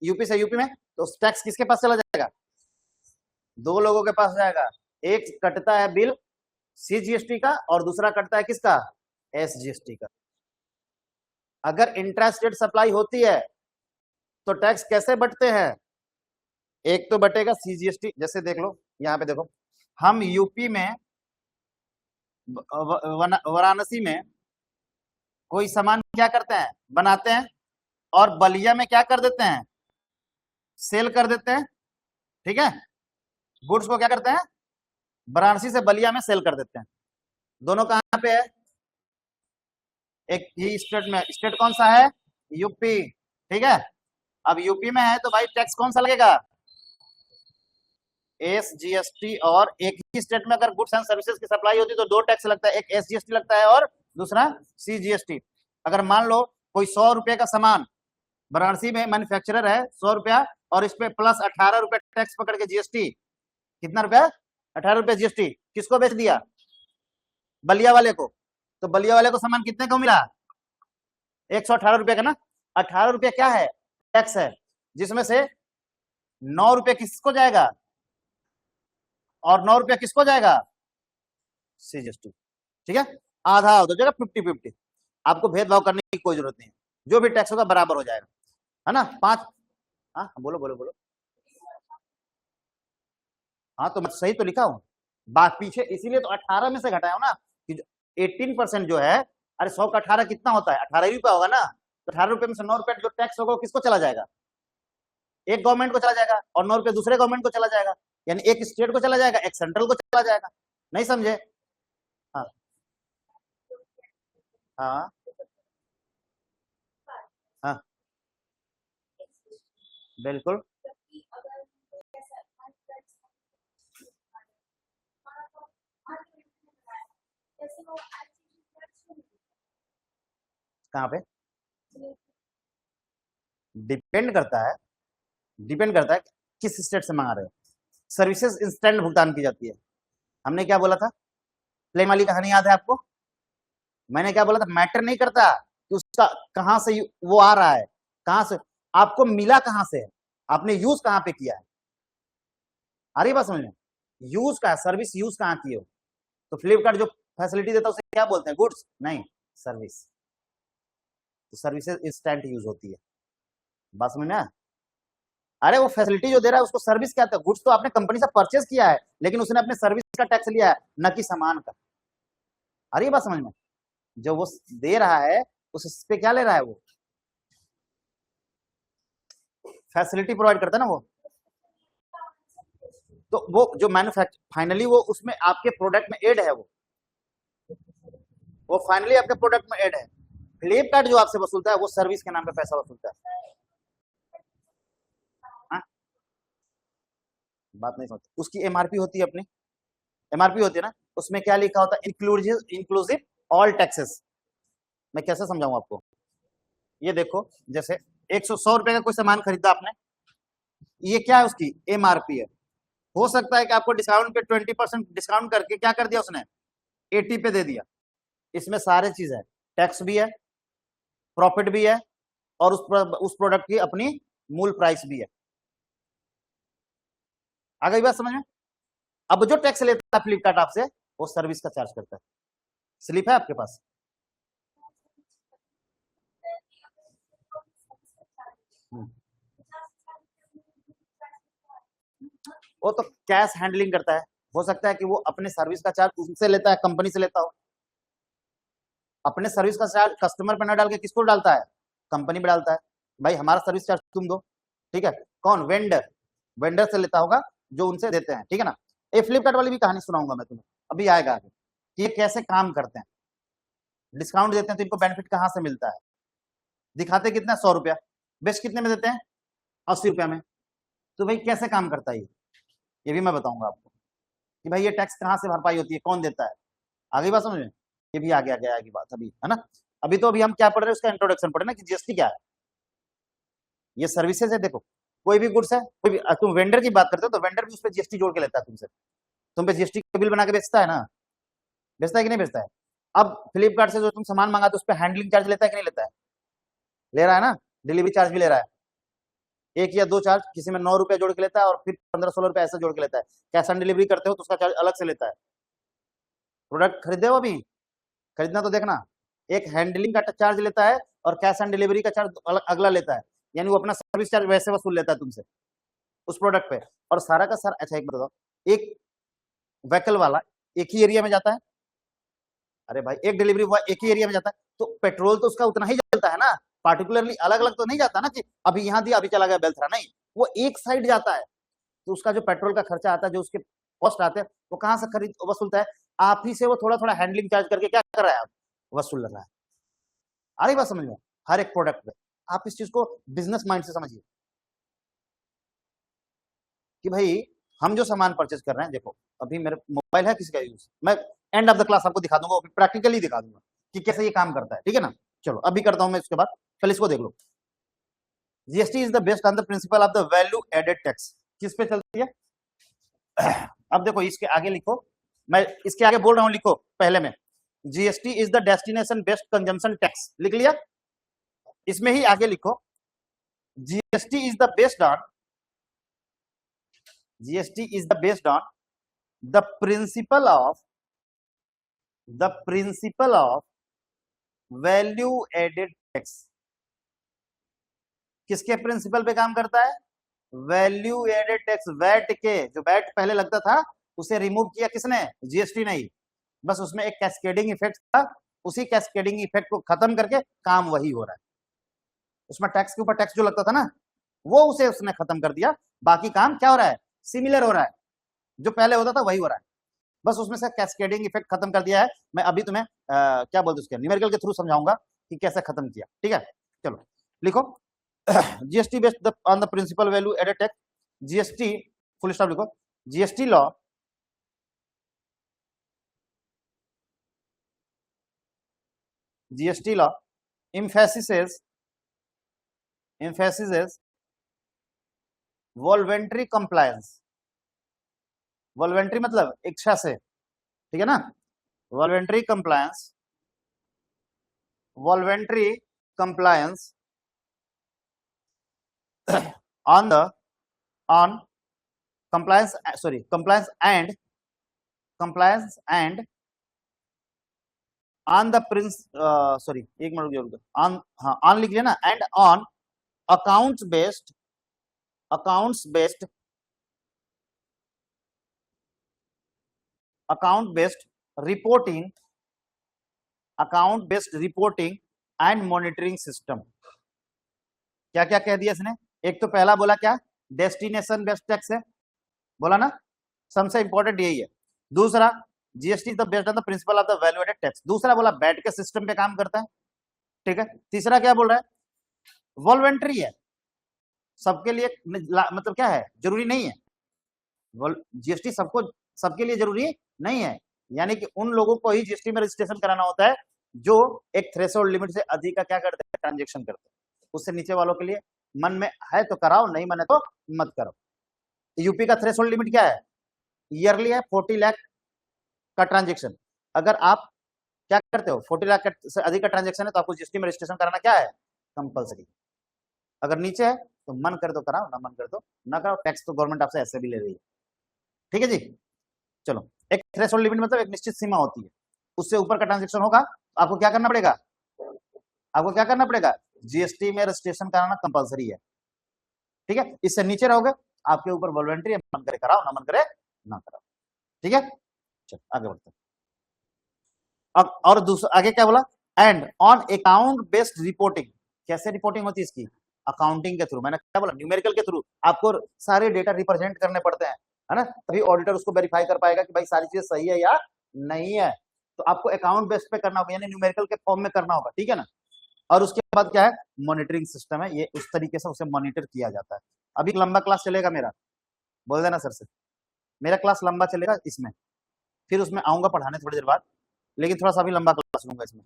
यूपी से यूपी में, तो टैक्स किसके पास चला जाएगा, दो लोगों के पास जाएगा। एक कटता है बिल सीजीएसटी का, और दूसरा कटता है किसका, एसजीएसटी का। अगर इंट्रा स्टेट सप्लाई होती है तो टैक्स कैसे बंटते हैं, एक तो बटेगा सीजीएसटी, जैसे देख लो यहाँ पे देखो, हम यूपी में वाराणसी में कोई सामान क्या करते हैं, बनाते हैं, और बलिया में क्या कर देते हैं, सेल कर देते हैं। ठीक है, गुड्स को क्या करते हैं, वाराणसी से बलिया में सेल कर देते हैं। दोनों कहां पे है, एक ही स्टेट में, स्टेट कौन सा है, यूपी। ठीक है, अब यूपी में है तो भाई टैक्स कौन सा लगेगा, एसजीएसटी। और एक ही स्टेट में अगर गुड्स एंड सर्विसेज की सप्लाई होती तो दो टैक्स लगता है, एक एसजीएसटी लगता है और दूसरा सीजीएसटी। अगर मान लो कोई 100 रुपए का सामान वाराणसी में मैन्युफैक्चरर है 100 रुपया, और इस पे प्लस 18 रुपए टैक्स पकड़ के जीएसटी, कितना रुपया, 18 रुपए जीएसटी, किसको बेच दिया, बलिया वाले को। तो बलिया वाले को सामान कितने का मिला, 118 रुपए का ना। 18 रुपया क्या है, टैक्स है, जिसमें से 9 रुपये किसको जाएगा, और 9 रुपया किसको जाएगा, सीजीएसटी। ठीक है, आधा हो जाएगा, 50-50। आपको भेदभाव करने की कोई जरूरत नहीं है, जो भी टैक्स होगा बराबर हो जाएगा, है ना। 5, हाँ बोलो बोलो बोलो, हाँ तो मैं सही तो लिखा हूँ, बात पीछे इसीलिए तो 18 में से घटाया हूं ना, कि 18% जो है, अरे 100 का 18 कितना होता है, 18 रुपया होगा ना, तो 18 रुपए में से 9 रुपया जो टैक्स होगा किसको चला जाएगा, एक गवर्नमेंट को चला जाएगा और 9 रुपये दूसरे गवर्नमेंट को चला जाएगा, यानी एक स्टेट को चला जाएगा, एक सेंट्रल को चला जाएगा। नहीं समझे? हाँ हाँ हाँ बिल्कुल। कहाँ पे? डिपेंड करता है, डिपेंड करता है किस स्टेट से मंगा रहे हो। सर्विसेज इंस्टेंट भुगतान की जाती है। हमने क्या बोला था? प्लेन वाली कहानी याद है आपको? मैंने क्या बोला था? मैटर नहीं करता कि उसका कहां से वो आ रहा है, कहां से आपको मिला, कहां से है, आपने यूज कहां पे किया है। आ रही बात समझ में? यूज का सर्विस यूज कहां की हो। तो फ्लिपकार्ट जो फैसिलिटी देता है उसे क्या बोलते हैं? गुड्स नहीं, सर्विस। तो सर्विसेज इंस्टेंट यूज होती है। बात समझ में? अरे वो फैसिलिटी जो दे रहा है उसको सर्विस क्या है? गुड्स तो आपने कंपनी से परचेज किया है, लेकिन उसने अपने सर्विस का टैक्स लिया है, न कि सामान का। अरे बात समझ में? जो वो दे रहा है उस पे क्या ले रहा है? वो फैसिलिटी प्रोवाइड करता है ना वो। तो वो जो मैन्युफैक्चर फाइनली वो उसमें आपके प्रोडक्ट में एड है, वो फाइनली आपके प्रोडक्ट में एड है। फ्लिपकार्ट जो आपसे वसूलता है वो सर्विस के नाम पे पैसा वसूलता है। हाँ? बात नहीं समझते। उसकी एमआरपी होती है, अपनी एमआरपी होती है ना, उसमें क्या लिखा होता है? Inclusive all taxes. मैं कैसे समझाऊं आपको? ये देखो, जैसे 100 रुपए का कोई सामान खरीदा आपने, ये क्या है? उसकी एमआरपी है। हो सकता है कि आपको डिस्काउंट पे 20% डिस्काउंट करके क्या कर दिया उसने? 80 पे दे दिया। इसमें सारे चीज है, टैक्स भी है, प्रॉफिट भी है, और उस प्रोडक्ट की अपनी मूल प्राइस भी है। आ गई बात समझ में? अब जो टैक्स लेता है फ्लिपकार्ट आपसे, वो सर्विस का चार्ज करता है। स्लिप है आपके पास? वो तो कैश हैंडलिंग करता है। हो सकता है कि वो अपने सर्विस का चार्ज उनसे लेता है, कंपनी से लेता हो। अपने सर्विस का चार्ज कस्टमर पर ना डाल के किसको डालता है? कंपनी में डालता है। भाई हमारा सर्विस चार्ज तुम दो, ठीक है? कौन? वेंडर। वेंडर से लेता होगा, जो उनसे देते हैं, ठीक है ना? ये फ्लिपकार्ट वाली भी कहानी सुनाऊंगा मैं तुम्हें, अभी आएगा आगे, कि ये कैसे काम करते हैं। डिस्काउंट देते हैं तो इनको बेनिफिट कहां से मिलता है? दिखाते कितना? 100 रुपया। बेस्ट कितने में देते हैं? 80 रुपया में। तो भाई कैसे काम करता है ये भी मैं बताऊंगा आपको, कि भाई ये टैक्स कहां से भरपाई होती है, कौन देता है। आगे बात समझ में? ये भी आगे आगे आगे बात, अभी है ना। अभी हम क्या पढ़ रहे हैं? उसका इंट्रोडक्शन पढ़े ना, कि जीएसटी क्या है। ये सर्विसेज है। देखो, कोई भी गुड्स है, कोई भी, तुम वेंडर की बात करते हो तो वेंडर भी उस पर जीएसटी जोड़ के लेता है तुमसे। तुम पे जीएसटी का बिल बना के बेचता है ना, बेचता है कि नहीं बेचता है? अब फ्लिपकार्ट से जो तुम सामान मंगाते हो उस पर हैंडलिंग चार्ज लेता है कि नहीं लेता है? ले रहा है ना। डिलीवरी चार्ज भी ले रहा है, एक या दो चार्ज, किसी में 9 रुपया जोड़ के लेता है और फिर 15-16 रुपया ऐसा जोड़ के लेता है। कैश ऑन डिलीवरी करते हो तो उसका चार्ज अलग से लेता है। प्रोडक्ट खरीदे हो अभी? खरीदना तो देखना, एक हैंडलिंग का चार्ज लेता है और कैश ऑन डिलीवरी का चार्ज अगला लेता है, यानी वो अपना सर्विस चार्ज वैसे वसूल लेता है तुमसे उस प्रोडक्ट पे। और सारा का सारा, अच्छा एक बताओ, एक व्हीकल वाला एक ही एरिया में जाता है। अरे भाई एक डिलीवरी बॉय एक ही एरिया में जाता है, तो पेट्रोल तो उसका उतना ही जलता है ना, पार्टिकुलरली अलग अलग तो नहीं जाता ना, कि अभी यहाँ दिया अभी चला गया बेलथरा, नहीं, वो एक साइड जाता है। तो उसका जो पेट्रोल का खर्चा आता है, जो उसके कॉस्ट आते हैं, वो कहां से खरीद वसूलता है? आप ही से वो थोड़ा थोड़ा हैंडलिंग चार्ज करके क्या कर रहा है? वसूल रहा है। आ रही बात समझ में? हर एक प्रोडक्ट पे आप इस चीज को बिजनेस माइंड से समझिए, कि भाई हम जो सामान परचेज कर रहे हैं, देखो अभी मेरे मोबाइल है किसी का यूज, मैं एंड ऑफ द क्लास आपको दिखा दूंगा, प्रैक्टिकली दिखा दूंगा कि कैसे ये काम करता है, ठीक है ना। चलो अभी करता हूं मैं, इसके बाद पहले इसको देख लो। GST is the based on the principle of the value added tax. किस पे चलती है? अब देखो इसके आगे लिखो, मैं इसके आगे बोल रहा हूं, लिखो पहले में, GST is the destination based consumption tax. लिख लिया? इसमें ही आगे लिखो, GST is the based on, GST is the based on the principle of, the principle of value added tax. किसके प्रिंसिपल पे काम करता है? वैल्यू एडेड टैक्स, वैट के, जो वैट पहले लगता था उसे रिमूव किया किसने? जीएसटी नहीं, बस उसमें एक कैस्केडिंग इफेक्ट था, उसी कैस्केडिंग इफेक्ट को खत्म करके काम वही हो रहा है। उसमें टैक्स के ऊपर टैक्स जो लगता था ना, वो उसे उसने खत्म कर दिया, बाकी काम क्या हो रहा है, सिमिलर हो रहा है, जो पहले होता था वही हो रहा है, बस उसमें से कैस्केडिंग इफेक्ट खत्म कर दिया है। मैं अभी तुम्हें क्या बोलते उसके न्यूमेरिकल के थ्रू समझाऊंगा कि कैसे खत्म किया, ठीक है। चलो लिखो GST based on the principle value added tax, GST full stop लिखो, GST law GST law emphasizes voluntary compliance। Voluntary मतलब इच्छा से, ठीक है ना, voluntary compliance on the on compliance and on the prince sorry एक मिनट रुक on, हाँ ऑन लिख लिया ना, and on accounts based reporting and monitoring system. क्या क्या कह दिया इसने, एक तो पहला बोला क्या, डेस्टिनेशन बेस्ड टैक्स है, बोला ना, सबसे इंपॉर्टेंट यही है। दूसरा GST is the based on the principle of the value added tax, दूसरा बोला बैठ के सिस्टम पे काम करता है, ठीक है। तीसरा क्या बोल रहा है, वॉलवेंट्री है, सबके लिए, मतलब क्या है, जरूरी नहीं है, जीएसटी सबके लिए जरूरी नहीं है, यानी कि उन लोगों को ही जीएसटी में रजिस्ट्रेशन कराना होता है जो एक थ्रेशोल्ड लिमिट से अधिक का क्या करते हैं, ट्रांजेक्शन करते हैं। उससे नीचे वालों के लिए मन में है तो कराओ, नहीं मन है तो मत करो। यूपी का थ्रेशोल्ड लिमिट क्या है, ईयरली है 40 लाख का ट्रांजेक्शन। अगर आप क्या करते हो, 40 लाख से अधिक का ट्रांजेक्शन है तो आपको जीएसटी में रजिस्ट्रेशन कराना क्या है, कंपलसरी। अगर नीचे है तो मन करे तो कराओ, ना मन करे तो ना कराओ, टैक्स तो गवर्नमेंट आपसे ऐसे भी ले रही है, ठीक है जी। चलो, एक थ्रेशोल्ड लिमिट मतलब एक निश्चित सीमा होती है, उससे ऊपर का ट्रांजेक्शन होगा तो आपको क्या करना पड़ेगा, जीएसटी में रजिस्ट्रेशन कराना कंपलसरी है, ठीक है। इससे नीचे रहोगे आपके ऊपर वॉलंटरी है, मन करे कराओ, ना मन करे ना कराओ, ठीक है। चलो आगे बढ़ते हैं। और दूसरा आगे क्या बोला, and on account based reporting, कैसे रिपोर्टिंग होती है इसकी, अकाउंटिंग के थ्रू, मैंने क्या बोला, न्यूमेरिकल के थ्रू आपको सारे डेटा रिप्रेजेंट करने पड़ते हैं, है ना, तभी ऑडिटर उसको वेरीफाई कर पाएगा कि भाई सारी चीजें सही है या नहीं है। तो आपको अकाउंट बेस्ड पे करना होगा, यानी न्यूमेरिकल के फॉर्म में करना होगा, ठीक है ना। और उसके बाद क्या है, मॉनिटरिंग सिस्टम है, ये उस तरीके से उसे मॉनिटर किया जाता है। अभी लंबा क्लास चलेगा मेरा, बोल देना सर से, मेरा क्लास लंबा चलेगा इसमें, फिर उसमें आऊंगा पढ़ाने थोड़ी देर बाद, लेकिन थोड़ा सा भी लंबा क्लास लूंगा इसमें,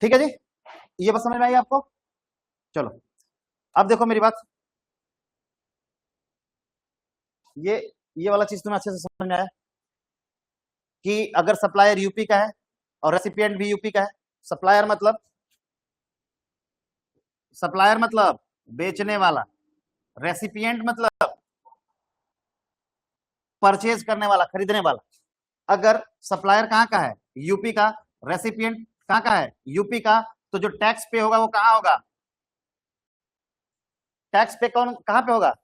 ठीक है जी। ये बात समझ में आई आपको। चलो अब देखो मेरी बात, ये वाला चीज तुम्हें अच्छे से समझ में आया कि अगर सप्लायर यूपी का है और रेसिपिएंट भी यूपी का है, सप्लायर मतलब बेचने वाला, रेसिपिएंट मतलब परचेज करने वाला, खरीदने वाला। अगर सप्लायर कहाँ का है, यूपी का, रेसिपिएंट कहाँ का है, यूपी का, तो जो टैक्स पे होगा वो कहाँ होगा, टैक्स पे कहाँ पे होगा,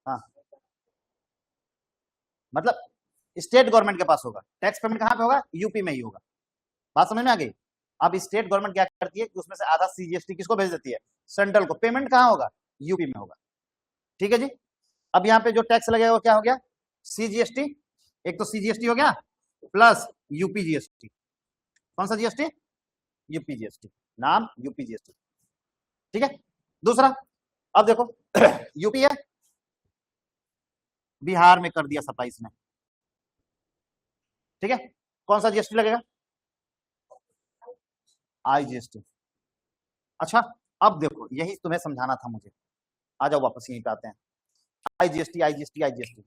हाँ मतलब स्टेट गवर्नमेंट के पास होगा, टैक्स पेमेंट कहाँ पे होगा, यूपी में ही होगा। बात समझ में आ गई। अब स्टेट गवर्नमेंट क्या करती है कि उसमें से आधा सीजीएसटी किसको भेज देती है, सेंट्रल को, पेमेंट कहाँ होगा, यूपी में होगा, ठीक है जी। अब यहाँ पे जो टैक्स लगेगा वो क्या हो गया, सीजीएसटी, एक तो सीजीएसटी हो गया प्लस यूपी जीएसटी। कौन सा जीएसटी, यूपी जीएसटी, नाम यूपी जीएसटी, ठीक है। दूसरा अब देखो यूपी है, बिहार में कर दिया सप्लाई इसने, ठीक है, कौन सा जीएसटी लगेगा, आईजीएसटी। अच्छा अब देखो यही तुम्हें समझाना था मुझे, आ जाओ वापस यहीं पे आते हैं। आईजीएसटी आईजीएसटी आईजीएसटी,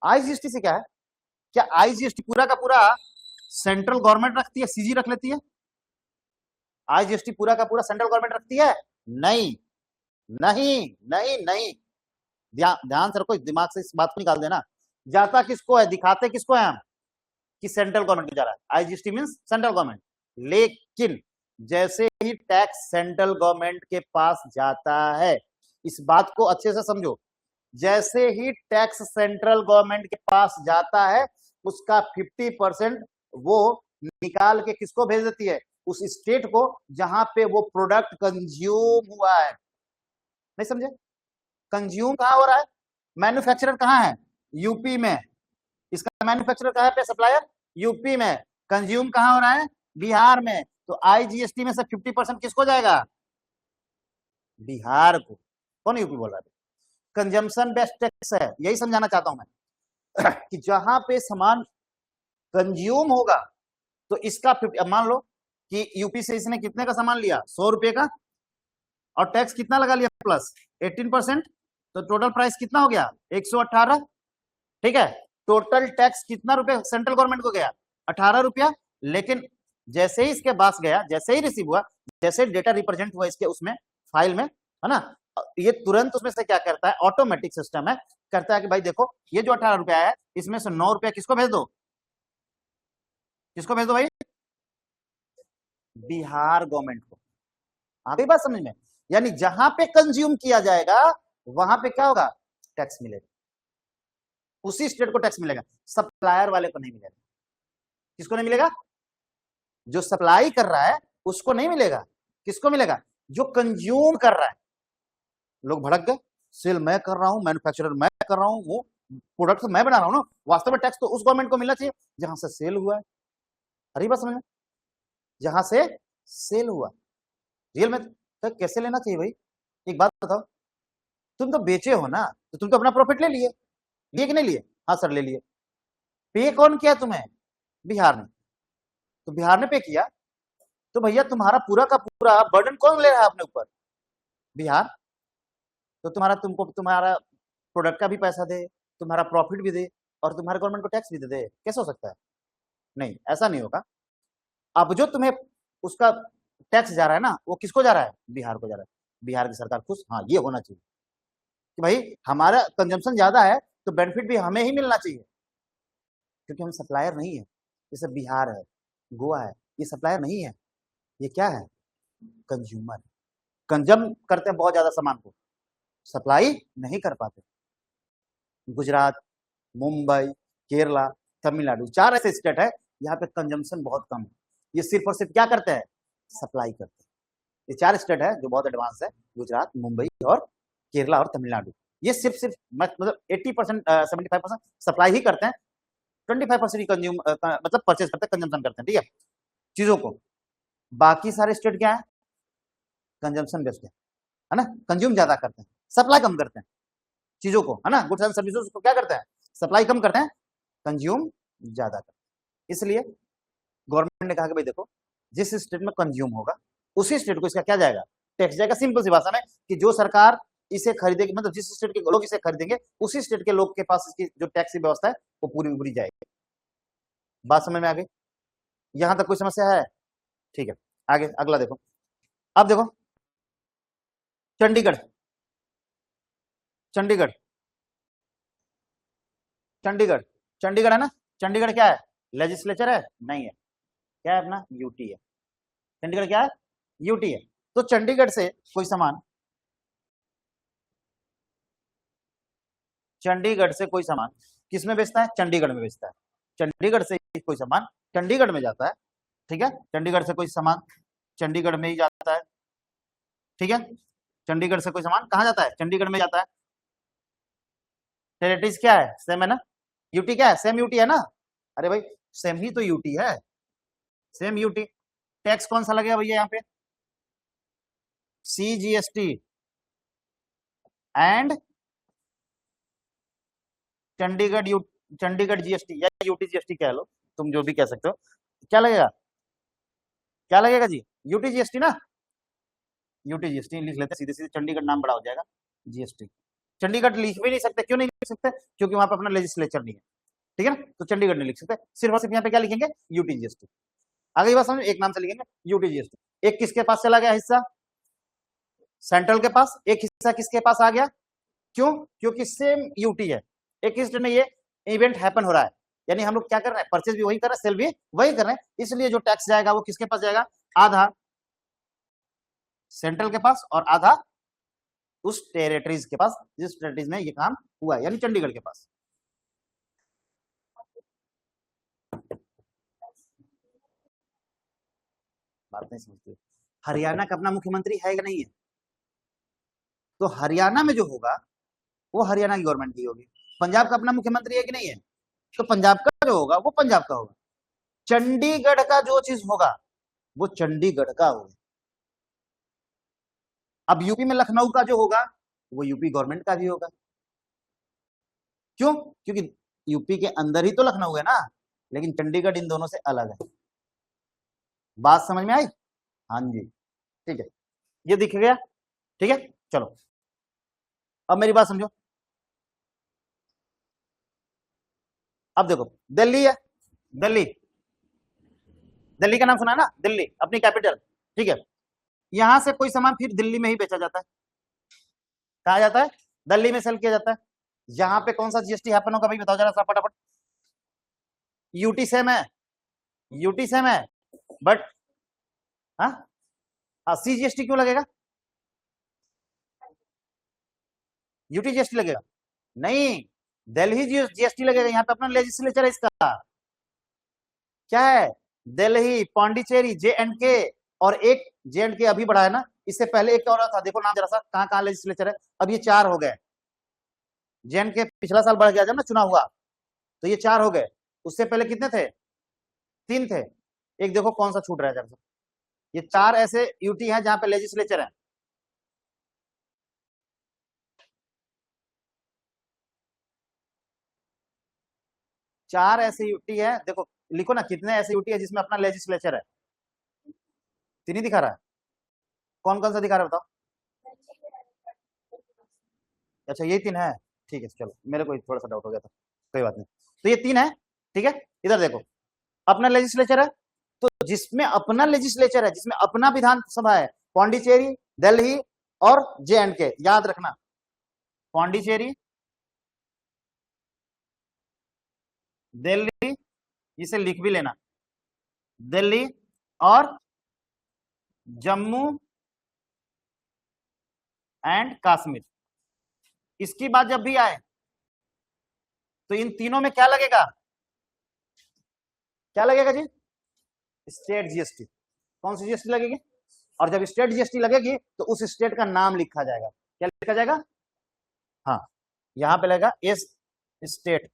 आईजीएसटी से क्या है, क्या आईजीएसटी पूरा का पूरा सेंट्रल गवर्नमेंट रखती है, सीजी रख लेती है, आईजीएसटी पूरा का पूरा सेंट्रल गवर्नमेंट रखती है, नहीं नहीं नहीं नहीं, ध्यान से रखो, दिमाग से इस बात को निकाल देना, जाता किसको है, दिखाते किसको है हम कि सेंट्रल गवर्नमेंट को जा रहा है, आईजीएसटी मींस सेंट्रल गवर्नमेंट। लेकिन जैसे ही टैक्स सेंट्रल गवर्नमेंट के पास जाता है, इस बात को अच्छे से समझो, जैसे ही टैक्स सेंट्रल गवर्नमेंट के पास जाता है उसका 50% वो निकाल के किसको भेज देती है, उस स्टेट को जहां पे वो प्रोडक्ट कंज्यूम हुआ है, नहीं समझे? कंज्यूम कहाँ हो रहा है? मैन्युफैक्चरर कहाँ है? यूपी में। इसका मैन्युफैक्चरर कहाँ पे? सप्लायर यूपी में। कंज्यूम कहाँ हो रहा है? बिहार में। तो आईजीएसटी में से 50% किसको जाएगा? बिहार को। कौन यूपी बोल रहा है? कंजम्पशन बेस्ड टैक्स है, यही समझाना चाहता हूं मैं कि जहां पे सामान कंज्यूम होगा तो इसका अब मान लो कि यूपी से इसने कितने का सामान लिया? 100 रुपए का, और टैक्स कितना लगा लिया? प्लस 18%। तो टोटल प्राइस कितना हो गया? 118। ठीक है, टोटल टैक्स कितना रुपए सेंट्रल गवर्नमेंट को गया? 18 रुपया। लेकिन जैसे ही इसके पास गया, जैसे ही रिसीव हुआ, जैसे डेटा रिप्रेजेंट हुआ इसके उसमें फाइल में, है ना, ये तुरंत उसमें से क्या करता है? ऑटोमेटिक सिस्टम है, करता है कि भाई देखो ये जो 18 रुपया है इसमें से 9 रुपया किसको भेज दो? किसको भेज दो भाई? बिहार गवर्नमेंट को। आ गई बात समझ में? यानी जहां पे कंज्यूम किया जाएगा वहां पे क्या होगा? टैक्स मिलेगा, उसी स्टेट को टैक्स मिलेगा, सप्लायर वाले को नहीं मिलेगा। किसको नहीं मिलेगा? जो सप्लाई कर रहा है उसको नहीं मिलेगा। किसको मिलेगा? जो कंज्यूम कर रहा है। लोग भड़क गए, सेल मैं कर रहा हूं, मैन्युफैक्चरर मैं कर रहा हूं, वो प्रोडक्ट तो मैं बना रहा हूं ना, वास्तव में टैक्स तो उस गवर्नमेंट को मिलना चाहिए जहां से सेल हुआ है। अरे बात समझ में? जहां से सेल हुआ, रियल में तो कैसे लेना चाहिए भाई? एक बात बताओ, तुम तो बेचे हो ना, तो तुम तो अपना प्रॉफिट ले लिए, लिए कि नहीं लिए? हाँ सर ले लिए। पे कौन किया तुम्हें? बिहार ने। तो बिहार ने पे किया, तो भैया तुम्हारा पूरा का पूरा बर्डन कौन ले रहा है अपने ऊपर? बिहार। तो तुमको तुम्हारा प्रोडक्ट का भी पैसा दे, तुम्हारा प्रॉफिट भी दे, और तुम्हारे गवर्नमेंट को टैक्स भी दे? कैसे हो सकता है? नहीं, ऐसा नहीं होगा। अब जो तुम्हें उसका टैक्स जा रहा है ना, वो किसको जा रहा है? बिहार को जा रहा है। बिहार की सरकार खुश, हाँ ये होना चाहिए कि भाई हमारा कंजम्पशन ज्यादा है तो बेनिफिट भी हमें ही मिलना चाहिए, क्योंकि हम सप्लायर नहीं है। जैसे बिहार है, गोवा है, ये सप्लायर नहीं है, ये क्या है? कंज्यूमर। कंज्यूम करते हैं बहुत ज्यादा सामान को, सप्लाई नहीं कर पाते। गुजरात, मुंबई, केरला, तमिलनाडु, 4 ऐसे स्टेट है यहाँ पे कंजम्पशन बहुत कम है। ये सिर्फ और सिर्फ क्या करते हैं? सप्लाई करते हैं। ये 4 स्टेट है जो बहुत एडवांस है, गुजरात, मुंबई और केरला और तमिलनाडु। ये सिर्फ सिर्फ मतलब 80% 75% सप्लाई ही करते हैं, 25% ही कंज्यूम मतलब परचेज करते हैं, कंजम्पशन करते हैं, ठीक है, चीजों को। बाकी सारे स्टेट क्या है? कंजम्पशन बेस्ड है ना, कंज्यूम ज्यादा करते हैं, सप्लाई कम करते हैं चीजों को, है ना, गुड्स एंड सर्विसेज को क्या करते हैं? सप्लाई कम करते हैं, कंज्यूम ज्यादा करते हैं। इसलिए गवर्नमेंट ने कहा कि भाई देखो, जिस स्टेट में कंज्यूम होगा उसी स्टेट को इसका क्या जाएगा? टैक्स जाएगा। सिंपल सी भाषा में कि जो सरकार इसे खरीदेगी, मतलब जिस स्टेट के लोग इसे खरीदेंगे उसी स्टेट के लोग के पास इसकी जो टैक्स की व्यवस्था है वो पूरी पूरी जाएगी। बात समझ में आ गई? यहां तक कोई समस्या है? ठीक है, आगे अगला देखो। अब देखो, चंडीगढ़, चंडीगढ़, चंडीगढ़, चंडीगढ़ है ना, चंडीगढ़ क्या है? लेजिस्लेचर है? नहीं है। क्या है अपना? यूटी है। चंडीगढ़ क्या है? यूटी है। तो चंडीगढ़ से कोई सामान, चंडीगढ़ से कोई सामान किस में बेचता है? चंडीगढ़ में बेचता है। चंडीगढ़ से कोई सामान चंडीगढ़ में जाता है, ठीक है, चंडीगढ़ से कोई सामान चंडीगढ़ में ही जाता है, ठीक है, चंडीगढ़ से कोई सामान कहाँ जाता है? चंडीगढ़ में जाता है। टेरिटरीज क्या है? सेम है ना। यूटी क्या है? सेम यूटी है ना। अरे भाई सेम ही तो यूटी है, सेम यूटी। टैक्स कौन सा लगेगा भैया यहाँ पे? CGST and Chandigarh Chandigarh GST या यूटी जीएसटी कह लो, तुम जो भी कह सकते हो। क्या लगेगा? क्या लगेगा जी? यूटी जीएसटी ना। यूटी जीएसटी लिख लेते, सीधे सीधे चंडीगढ़ नाम बड़ा हो जाएगा, जीएसटी। चंडीगढ़ लिख भी नहीं सकते, क्यों नहीं लिख सकते? क्योंकि वहां पे अपना लेजिस्लेचर नहीं है, ठीक है ना, तो चंडीगढ़ नहीं लिख सकते। सिर्फ और सिर्फ यहाँ पे क्या लिखेंगे? UT GST. आगे बात समझ, एक नाम से लिखेंगे यूटी जीएसटी। एक किसके पास चला गया हिस्सा? सेंट्रल के पास। एक हिस्सा किसके पास आ गया? क्यों? क्योंकि सेम यूटी है, एक ही स्टेट में ये इवेंट हैपन हो रहा है, यानी हम लोग क्या कर रहे हैं? परचेज भी वही कर रहे हैं, सेल भी वही कर रहे हैं, इसलिए जो टैक्स जाएगा वो किसके पास जाएगा? आधा सेंट्रल के पास और आधा उस टेरिटरीज के पास जिस टेरिटरीज में ये काम हुआ है, यानी चंडीगढ़ के पास। बात नहीं समझती। हरियाणा का अपना मुख्यमंत्री है या नहीं है? तो हरियाणा में जो होगा वो हरियाणा की गवर्नमेंट की होगी। पंजाब का अपना मुख्यमंत्री है कि नहीं है, तो पंजाब का जो होगा वो पंजाब का होगा। चंडीगढ़ का जो चीज होगा वो चंडीगढ़ का होगा। अब यूपी में लखनऊ का जो होगा वो यूपी गवर्नमेंट का भी होगा। क्यों? क्योंकि यूपी के अंदर ही तो लखनऊ है ना, लेकिन चंडीगढ़ इन दोनों से अलग है। बात समझ में आई? हाँ जी, ठीक है, ये दिख गया। ठीक है, चलो अब मेरी बात समझो। अब देखो, दिल्ली है, दिल्ली, दिल्ली का नाम सुना है ना, दिल्ली अपनी कैपिटल। ठीक है, यहां से कोई सामान फिर दिल्ली में ही बेचा जाता है। कहा जाता है? दिल्ली में सेल किया जाता है। यहां पे कौन सा जीएसटी हैपन होगा भाई, बताओ जरा सा फटाफट। यूटी सेम है, यूटी सेम है, बट हाँ सीजीएसटी क्यों लगेगा? यूटी जीएसटी लगेगा नहीं, दिल्ली जीएसटी लगेगा। यहाँ पे अपना लेजिस्लेचर है इसका। क्या है? दिल्ली, पौंडीचेरी, जे एंड के, और एक जे एंड के अभी बढ़ा है ना, इससे पहले एक और था, देखो नाम जरा सा, कहाँ कहाँ लेजिस्लेचर है। अब ये 4 हो गए। जे एंड के पिछला साल बढ़ गया जब ना चुनाव हुआ, तो ये 4 हो गए। उससे पहले कितने थे? 3 थे। एक देखो कौन सा छूट रहा है जरा सा। ये 4 ऐसे यूटी हैं जहां पे लेजिस्लेचर है। चार ऐसे यूटी है, देखो लिखो ना, कितने ऐसे यूटी है जिसमें अपना लेजिस्लेचर है? 3 ही दिखा रहा है। कौन कौन सा दिखा रहा है बताओ? अच्छा ये 3 है, ठीक है, चलो मेरे को थोड़ा सा डाउट हो गया था, कोई बात नहीं। तो ये 3 है, ठीक है। इधर देखो, अपना लेजिस्लेचर है, तो जिसमें अपना लेजिस्लेचर है, जिसमें अपना विधानसभा है, पौंडीचेरी, दिल्ली और जे एंड के। याद रखना, पौंडीचेरी, दिल्ली, इसे लिख भी लेना, दिल्ली और जम्मू एंड कश्मीर। इसकी बात जब भी आए तो इन तीनों में क्या लगेगा? क्या लगेगा जी? State GST. कौन सी जीएसटी लगेगी? और जब स्टेट जीएसटी लगेगी तो उस स्टेट का नाम लिखा जाएगा। क्या लिखा जाएगा? हाँ, यहां पे लगेगा एस स्टेट है।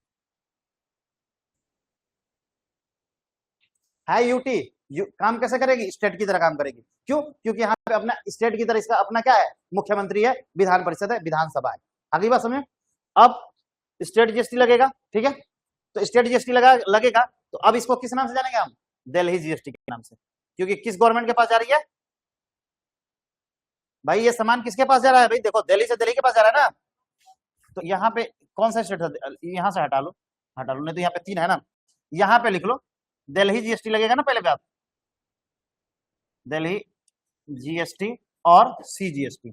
यूटी काम कैसे करेगी? स्टेट की तरह काम करेगी। क्यों? क्योंकि यहाँ पे अपना स्टेट की तरह इसका अपना क्या है? मुख्यमंत्री है, विधान परिषद है, विधानसभा है। अगली बात समझे। अब स्टेट जीएसटी लगेगा, ठीक है, तो स्टेट जीएसटी लगेगा, तो अब इसको किस नाम से जानेंगे हम? दिल्ली जीएसटी के नाम से। क्योंकि किस गवर्नमेंट के पास जा रही है भाई? ये सामान किसके पास जा रहा है भाई? देखो, दिल्ली से दिल्ली के पास जा रहा है ना। तो यहाँ पे कौन सा स्टेट है? यहां से हटा लो, हटा लो, नहीं तो यहाँ पे 3 है ना, यहाँ पे लिख लो दिल्ली जीएसटी लगेगा ना पहले पे आप, दिल्ली जीएसटी और सीजीएसटी,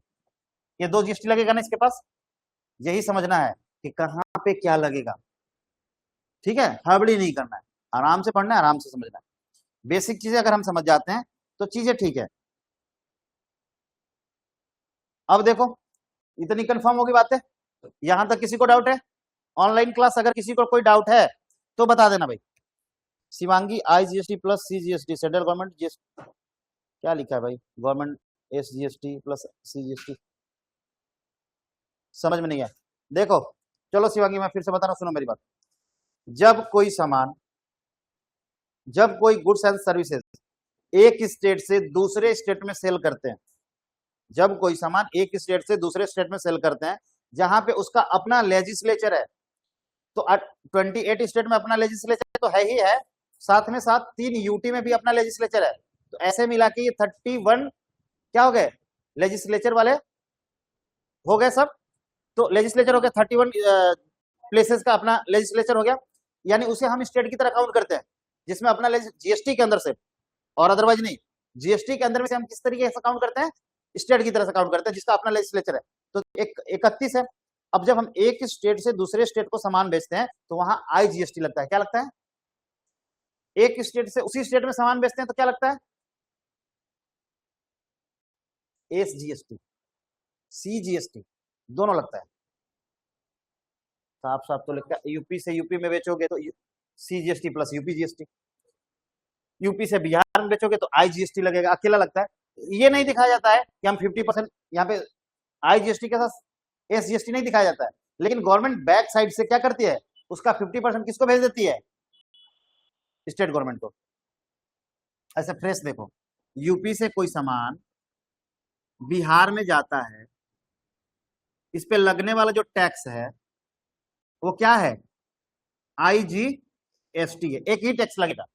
ये 2 जीएसटी लगेगा ना इसके पास। यही समझना है कि कहां पे क्या लगेगा। ठीक है, हड़बड़ी नहीं करना है, आराम से पढ़ना है, आराम से समझना है। बेसिक चीजें अगर हम समझ जाते हैं तो चीजें ठीक है। अब देखो, इतनी कंफर्म होगी बातें, यहां तक किसी को डाउट है? ऑनलाइन क्लास अगर किसी को कोई डाउट है तो बता देना भाई। Shivangi, I GST plus C GST, central government GST, क्या लिखा है भाई? Government S GST plus C GST, समझ में नहीं है। देखो चलो शिवांगी, मैं फिर से बता रहा हूं, सुनो मेरी बात। जब कोई सामान, जब कोई गुड्स एंड सर्विसेज एक स्टेट से दूसरे स्टेट में सेल करते हैं, जब कोई सामान एक स्टेट से दूसरे स्टेट में सेल करते हैं जहां पे उसका अपना लेजिस्लेचर है, तो 28 स्टेट में अपना लेजिस्लेचर तो है ही है, साथ में साथ 3 यूटी में भी अपना लेजिस्लेचर है, तो ऐसे मिला के ये 31 क्या हो गए? लेजिस्लेचर वाले हो गए सब। तो लेजिस्लेचर हो गया 31 प्लेसेस का अपना लेजिस्लेचर हो गया, यानी उसे हम स्टेट की तरह काउंट करते हैं, जिसमें अपना जीएसटी के अंदर से, और अदरवाइज नहीं। जीएसटी के अंदर में से हम किस तरीके से काउंट करते हैं? स्टेट की तरह से काउंट करते हैं, जिसका अपना लेजिस्लेचर है। तो 31 है। अब जब हम एक स्टेट से दूसरे स्टेट को सामान बेचते हैं तो वहां आईजीएसटी लगता है। क्या लगता है? एक स्टेट से उसी स्टेट में सामान बेचते हैं तो क्या लगता है? एसजीएसटी, सीजीएसटी, दोनों लगता है। साफ साफ तो लिखता है, यूपी से यूपी में बेचोगे तो CGST plus UP GST, UP से बिहार में बेचोगे तो आईजीएसटी लगेगा, अकेला लगता है। ये नहीं दिखाया जाता है कि हम 50% यहाँ पे आईजीएसटी के साथ एसजीएसटी नहीं दिखाया जाता है, लेकिन गवर्नमेंट बैक साइड से क्या करती है, उसका 50% किसको भेज देती है, स्टेट गवर्नमेंट को। ऐसे फ्रेश देखो, यूपी से कोई सामान बिहार में जाता है, इस पे लगने वाला जो टैक्स है वो क्या है, आईजीएसटी है। एक ही टैक्स लगेगा,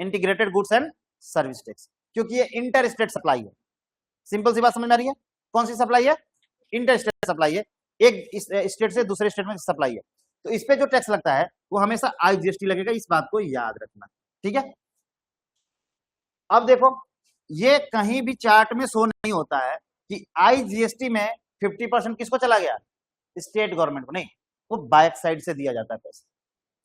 integrated goods and service tax, क्योंकि ये इंटर स्टेट सप्लाई है। सिंपल सी बात समझ में आ रही है, कौन सी सप्लाई है, इंटर स्टेट सप्लाई है, एक स्टेट से दूसरे स्टेट में सप्लाई है। तो इस पे जो टैक्स लगता है वो हमेशा आईजीएसटी लगेगा, इस बात को याद रखना, ठीक है। अब देखो, ये कहीं भी चार्ट में शो नहीं होता है कि आईजीएसटी में 50% किसको चला गया, स्टेट गवर्नमेंट को, नहीं, वो बैक साइड से दिया जाता है पैसा।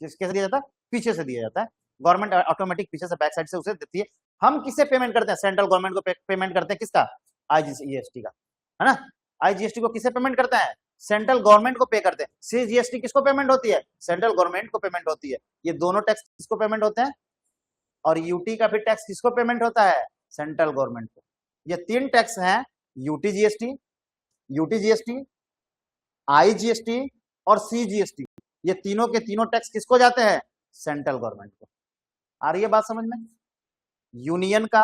किसके दिया जाता है, पीछे से दिया जाता है, गवर्नमेंट ऑटोमेटिक पीछे से बैक साइड से उसे देती है। हम किससे पेमेंट करते हैं, सेंट्रल गवर्नमेंट को पेमेंट करते हैं, किसका, आईजीएसटी का, है ना। आईजीएसटी को किससे पेमेंट करते हैं, सेंट्रल गवर्नमेंट को पे करते हैं। सीजीएसटी किसको पेमेंट होती है, सेंट्रल गवर्नमेंट को पेमेंट होती है। ये दोनों टैक्स किसको पेमेंट होते हैं, और यूटी का भी टैक्स किसको पेमेंट होता है, सेंट्रल गवर्नमेंट को। ये तीन टैक्स हैं, यूटीजीएसटी, यूटीजीएसटी, आईजीएसटी और सीजीएसटी। ये तीनों के तीनों टैक्स किसको जाते हैं, सेंट्रल गवर्नमेंट को। आ रही है बात समझ में, यूनियन का,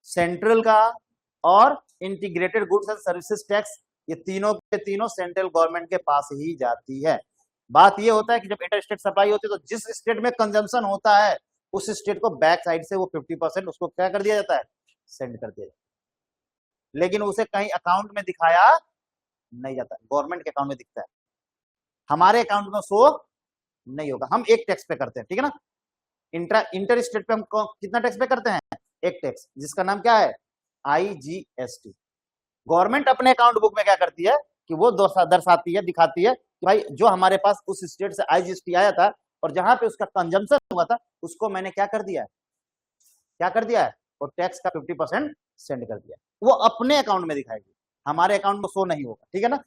सेंट्रल का और integrated goods and services tax, ये तीनों के तीनों सेंट्रल गवर्नमेंट के पास ही जाती है। बात ये होता है कि जब इंटर स्टेट सप्लाई होती है तो जिस स्टेट में कंजम्पशन होता है उस स्टेट को बैक साइड से वो 50% उसको क्या कर दिया जाता है, सेंड कर दिया जाता है, लेकिन उसे कहीं अकाउंट में दिखाया नहीं जाता, गवर्नमेंट के अकाउंट में दिखता है, हमारे अकाउंट में शो नहीं होगा। हम एक टैक्स पे करते हैं, ठीक है ना, इंटर स्टेट पे हम कितना टैक्स पे करते हैं, एक टैक्स, जिसका नाम क्या है, आईजीएसटी। गवर्नमेंट अपने अकाउंट बुक में क्या करती है कि वो दर्शाती है, दिखाती है कि भाई जो हमारे पास उस स्टेट से आईजीएसटी आया था और जहां पे उसका कंजम्पशन हुआ था उसको मैंने क्या कर दिया है, क्या कर दिया है, और टैक्स का 50% सेंड कर दिया, वो अपने अकाउंट में दिखाएगी, हमारे अकाउंट में शो नहीं होगा, ठीक है ना।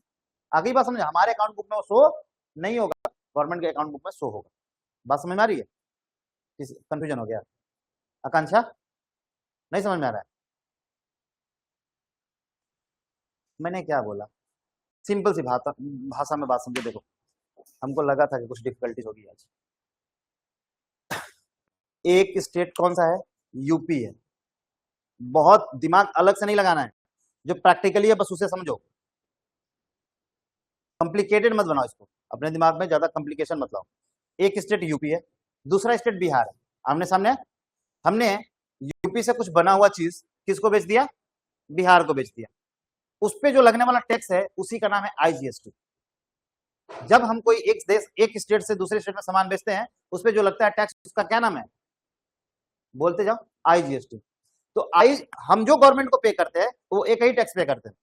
आगे बात समझे, हमारे अकाउंट बुक में वो शो नहीं होगा, गवर्नमेंट के अकाउंट बुक में शो होगा। बात समझ में आ रही है, कंफ्यूजन हो गया, आकांक्षा नहीं समझ में आ रहा है, मैंने क्या बोला, सिंपल सी भाषा में बात समझे। देखो, हमको लगा था कि कुछ डिफिकल्टीज होगी आज। एक स्टेट कौन सा है, यूपी है। बहुत दिमाग अलग से नहीं लगाना है, जो प्रैक्टिकली है बस उसे समझो, कॉम्प्लिकेटेड मत बनाओ इसको, अपने दिमाग में ज्यादा कॉम्प्लिकेशन मत लाओ। एक स्टेट यूपी है, दूसरा स्टेट बिहार है, आमने सामने। हमने यूपी से कुछ बना हुआ चीज किसको बेच दिया, बिहार को बेच दिया, उस पे जो लगने वाला टैक्स है उसी का नाम है आईजीएसटी। जब हम कोई एक स्टेट से दूसरे स्टेट में सामान बेचते हैं उस पे जो लगता है टैक्स, उसका क्या नाम है, बोलते जाओ, आईजीएसटी। तो हम जो गवर्नमेंट को पे करते हैं वो एक ही टैक्स पे करते हैं,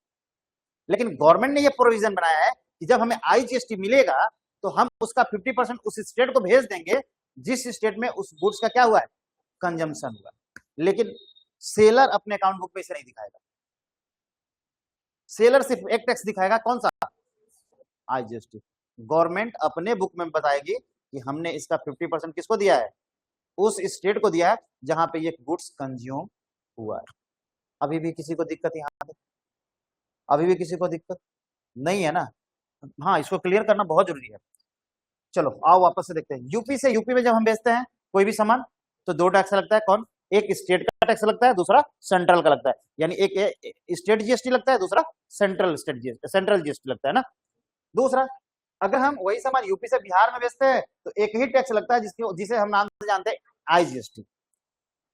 लेकिन गवर्नमेंट ने ये प्रोविजन बनाया है कि जब हमें आईजीएसटी मिलेगा तो हम उसका 50% उस स्टेट को भेज देंगे जिस स्टेट में उस गुड्स का क्या हुआ है, कंजम्पशन हुआ। लेकिन सेलर अपने अकाउंट बुक में इसे नहीं दिखाएगा, सेलर सिर्फ एक टैक्स दिखाएगा, कौन सा, आईजीएसटी। गवर्नमेंट अपने बुक में बताएगी कि हमने इसका 50% किसको दिया है, उस स्टेट को दिया है जहां पे ये गुड्स कंज्यूम हुआ है। अभी भी किसी को दिक्कत यहाँ पे, अभी भी किसी को दिक्कत नहीं है ना, हाँ, इसको क्लियर करना बहुत जरूरी है। चलो आओ वापस से देखते हैं, यूपी से, यूपी में जब हम बेचते हैं कोई भी सामान तो दो टैक्स लगता है, कौन, एक स्टेट का टैक्स लगता है, दूसरा सेंट्रल का लगता है, यानी एक स्टेट जीएसटी लगता है, दूसरा सेंट्रल जीएसटी लगता है ना। दूसरा, अगर हम वही सामान यूपी से बिहार में बेचते हैं तो एक ही टैक्स लगता है जिसे हम नाम से जानते हैं, आईजीएसटी।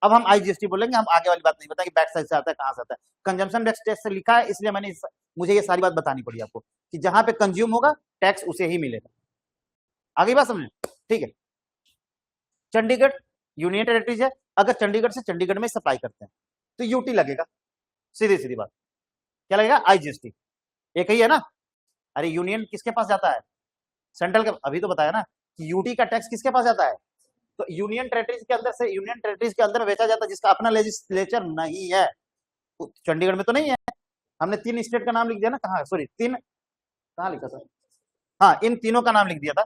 अब हम आईजीएसटी बोलेंगे, हम आगे वाली बात नहीं बताएंगे बैक साइड से आता है, कहां से आता है, कंजम्पशन टैक्स से लिखा है, इसलिए मुझे ये सारी बात बतानी पड़ी आपको कि जहां पे कंज्यूम होगा टैक्स उसे ही मिलेगा। आगे बात समझे, ठीक है। चंडीगढ़ यूनियन टेरिटरीज है, अगर चंडीगढ़ से चंडीगढ़ में सप्लाई करते हैं तो यूटी लगेगा, सीधी सीधी बात, क्या लगेगा, आईजीएसटी, एक ही है ना। अरे यूनियन किसके पास जाता है, सेंट्रल के, अभी तो बताया ना कि यूटी का टैक्स किसके पास जाता है, तो यूनियन टेरिटरीज के अंदर से, यूनियन टेरिटरीज के अंदर बेचा जाता है जिसका अपना लेजिस्लेचर नहीं है। चंडीगढ़ में तो नहीं है, हमने 3 स्टेट का नाम लिख दिया ना, कहाँ, सॉरी 3 कहाँ लिखा था, हाँ, इन तीनों का नाम लिख दिया था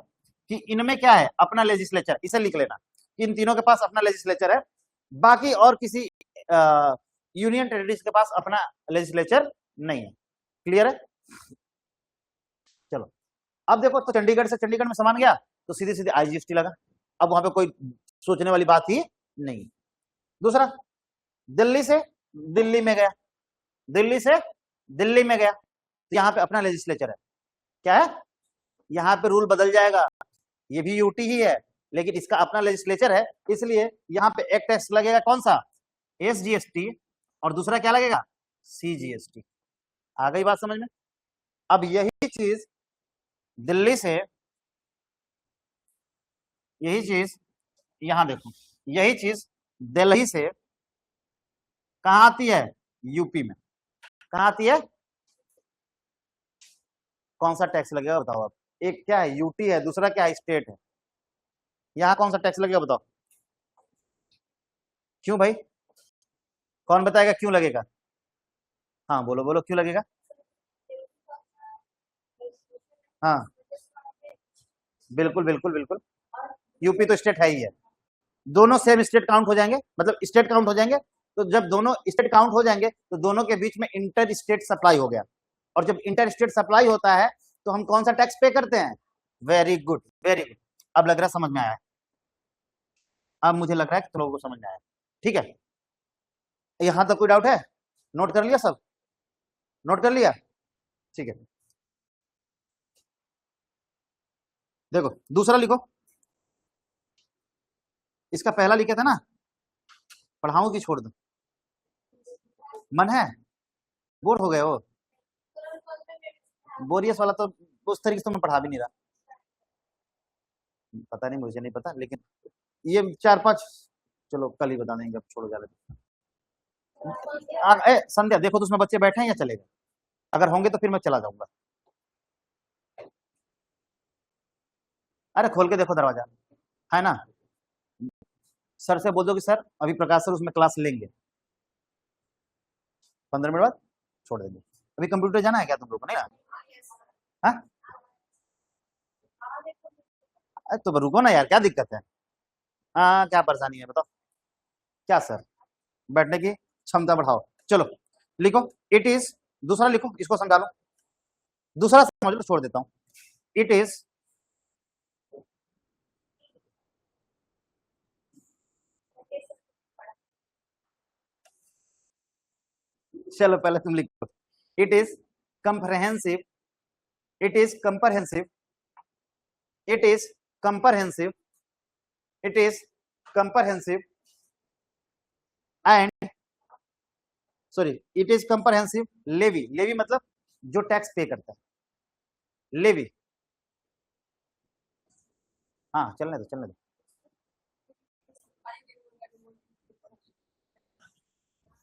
कि इनमें क्या है, अपना लेजिस्लेचर, इसे लिख लेना, इन तीनों के पास अपना लेजिस्लेचर है, बाकी और किसी यूनियन टेरिटरीज के पास अपना लेजिस्लेचर नहीं है। क्लियर है, चलो अब देखो, तो चंडीगढ़ से चंडीगढ़ में सामान गया तो सीधे सीधे आईजीएसटी लगा, अब वहां पे कोई सोचने वाली बात ही नहीं। दूसरा, दिल्ली से दिल्ली में गया, दिल्ली से दिल्ली में गया, तो यहाँ पे अपना लेजिस्लेचर है, क्या है, यहाँ पे रूल बदल जाएगा, ये भी यूटी ही है लेकिन इसका अपना लेजिस्लेचर है, इसलिए यहाँ पे एक टैक्स लगेगा, कौन सा, एसजीएसटी, और दूसरा क्या लगेगा, सीजीएसटी। आ गई बात समझ में। अब यही चीज दिल्ली से, यही चीज यहां देखो, यही चीज दिल्ली से कहां आती है, यूपी में, कहां आती है, कौन सा टैक्स लगेगा बताओ आप, एक क्या है यूटी है, दूसरा क्या है स्टेट है, यहां कौन सा टैक्स लगेगा बताओ, क्यों भाई, कौन बताएगा क्यों लगेगा, हाँ बोलो बोलो क्यों लगेगा, हाँ बिल्कुल बिल्कुल बिल्कुल, यूपी तो स्टेट है ही है, दोनों सेम स्टेट काउंट हो जाएंगे, मतलब स्टेट काउंट हो जाएंगे, तो जब दोनों स्टेट काउंट हो जाएंगे तो दोनों के बीच में इंटर स्टेट सप्लाई हो गया, और जब इंटर स्टेट सप्लाई होता है तो हम कौन सा टैक्स पे करते हैं, वेरी गुड वेरी गुड, अब लग रहा है समझ में आया, अब मुझे लग रहा है कि तुम लोगों को समझ में आया, ठीक है, यहां तक कोई डाउट है, नोट कर लिया सब, नोट कर लिया, ठीक है, देखो दूसरा लिखो, इसका पहला लिखा था ना, पढ़ाऊं कि छोड़ दो, मन है, बोर हो गए हो, बोरियस वाला तो उस तरीके से तो मैं पढ़ा भी नहीं रहा, पता नहीं, मुझे नहीं पता, लेकिन ये 4-5 चलो कल ही बता देंगे, अब छोड़ो जा संध्या देखो तो उसमें बच्चे बैठे हैं या चलेगा, अगर होंगे तो फिर मैं चला जाऊंगा, अरे खोल के देखो दरवाजा, है ना, सर से बोल दो कि सर अभी प्रकाश सर उसमें क्लास लेंगे, 15 मिनट बाद छोड़ देंगे, अभी कंप्यूटर जाना है क्या तुम लोग को, नहीं ना, हाँ तो रुको ना यार, क्या दिक्कत है, हाँ क्या परेशानी है बताओ, क्या सर, बैठने की क्षमता बढ़ाओ, चलो लिखो, इट इज, दूसरा लिखो, इसको समझा लो, दूसरा समझ लो, छोड़ देता हूं, इट इज चलो पहले तुम लिखो, it is comprehensive, it is comprehensive, it is comprehensive, it is comprehensive and, sorry, it is comprehensive levy, levy मतलब जो टैक्स पे करता है, लेवी, हाँ चलने दो चलने दो,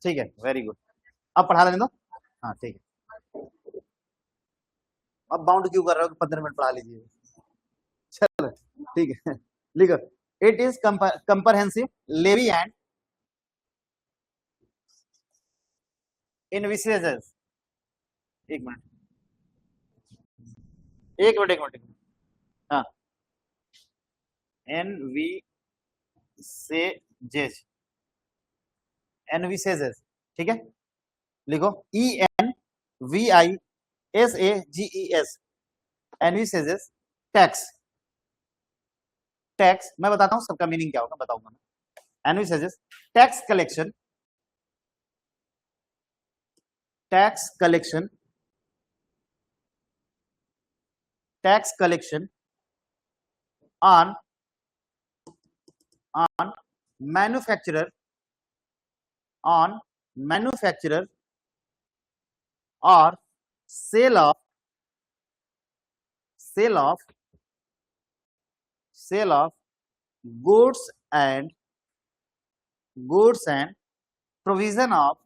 ठीक है वेरी गुड, अब पढ़ा लेने दो, हाँ ठीक है, अब बाउंड क्यों कर रहे हो, 15 मिनट पढ़ा लीजिए, चलो ठीक है, लिखो, it is comprehensive levy and envisages, एक मिनट एक मिनट एक मिनट, हाँ एनविसेजेस, एनविसेजेस, ठीक है, लिखो ENVISAGES, एनविसेजेस, टैक्स, टैक्स मैं बताता हूं सबका मीनिंग क्या होगा, बताऊंगा मैं, envisages tax collection, tax collection, tax collection on on manufacturer, on manufacturer और sale of, sale of, sale of goods and goods and provision of,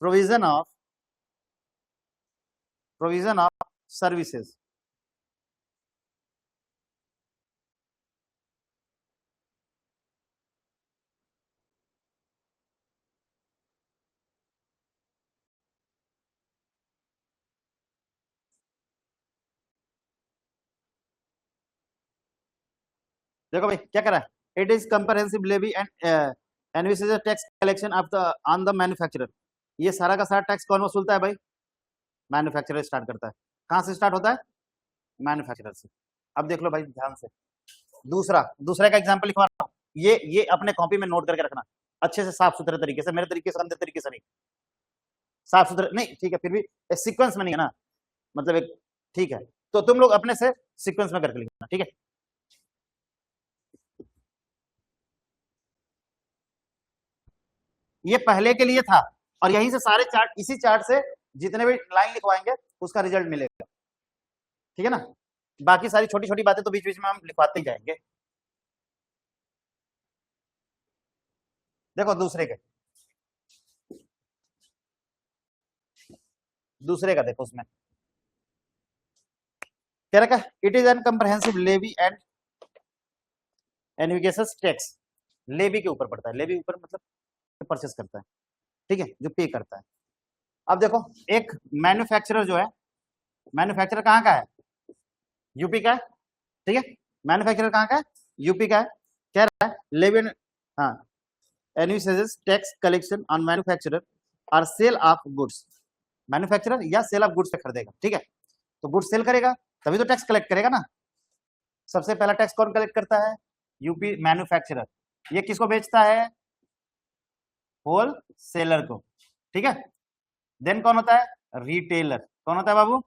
provision of, provision of services, देखो भाई क्या करा है, it is comprehensive levy and envisages tax collection of the on the manufacturer, ये सारा का सारा टैक्स कौन वसूलता है भाई, मैन्युफैक्चरर स्टार्ट करता है। कहाँ से स्टार्ट होता है? मैन्युफैक्चरर से। अब देख लो भाई ध्यान से, दूसरे का एग्जाम्पल लिखवा रहा हूँ, ये अपने कॉपी में नोट करके रखना अच्छे से, साफ सुथरे तरीके से, मेरे तरीके से, अंदर तरीके से नहीं, साफ सुथरे नहीं, ठीक है, फिर भी सीक्वेंस में नहीं है ना, मतलब एक, ठीक है, तो तुम लोग अपने से सीक्वेंस में करके लिखना, ठीक है। ये पहले के लिए था, और यहीं से सारे चार्ट, इसी चार्ट से जितने भी लाइन लिखवाएंगे उसका रिजल्ट मिलेगा, ठीक है ना। बाकी सारी छोटी छोटी बातें तो बीच बीच में हम लिखवाते ही जाएंगे। देखो दूसरे का देखो, उसमें क्या रखा? It is an comprehensive levy and एनविगेशंस टैक्स। लेवी के ऊपर पड़ता है, लेवी ऊपर मतलब परचेस करता है, ठीक है, जो पे करता है। अब देखो, एक मैन्युफैक्चरर जो है, मैन्युफैक्चरर कहाँ का है? यूपी का है, ठीक है। मैन्युफैक्चरर कहाँ का है? यूपी का है। कह रहा है लेवी, हाँ, एनविगेशंस टैक्स कलेक्शन ऑन मैन्युफैक्चरर और सेल ऑफ गुड्स। मैन्युफैक्चरर या सेल ऑफ गुड्स पे खरीदेगा, ठीक है, तो गुड्स सेल करेगा तभी तो टैक्स कलेक्ट करेगा ना। सबसे पहला टैक्स कौन कलेक्ट करता है? UP manufacturer. ये किसको बेचता है? होल सेलर को, ठीक है। देन कौन होता है? रिटेलर। कौन होता है बाबू?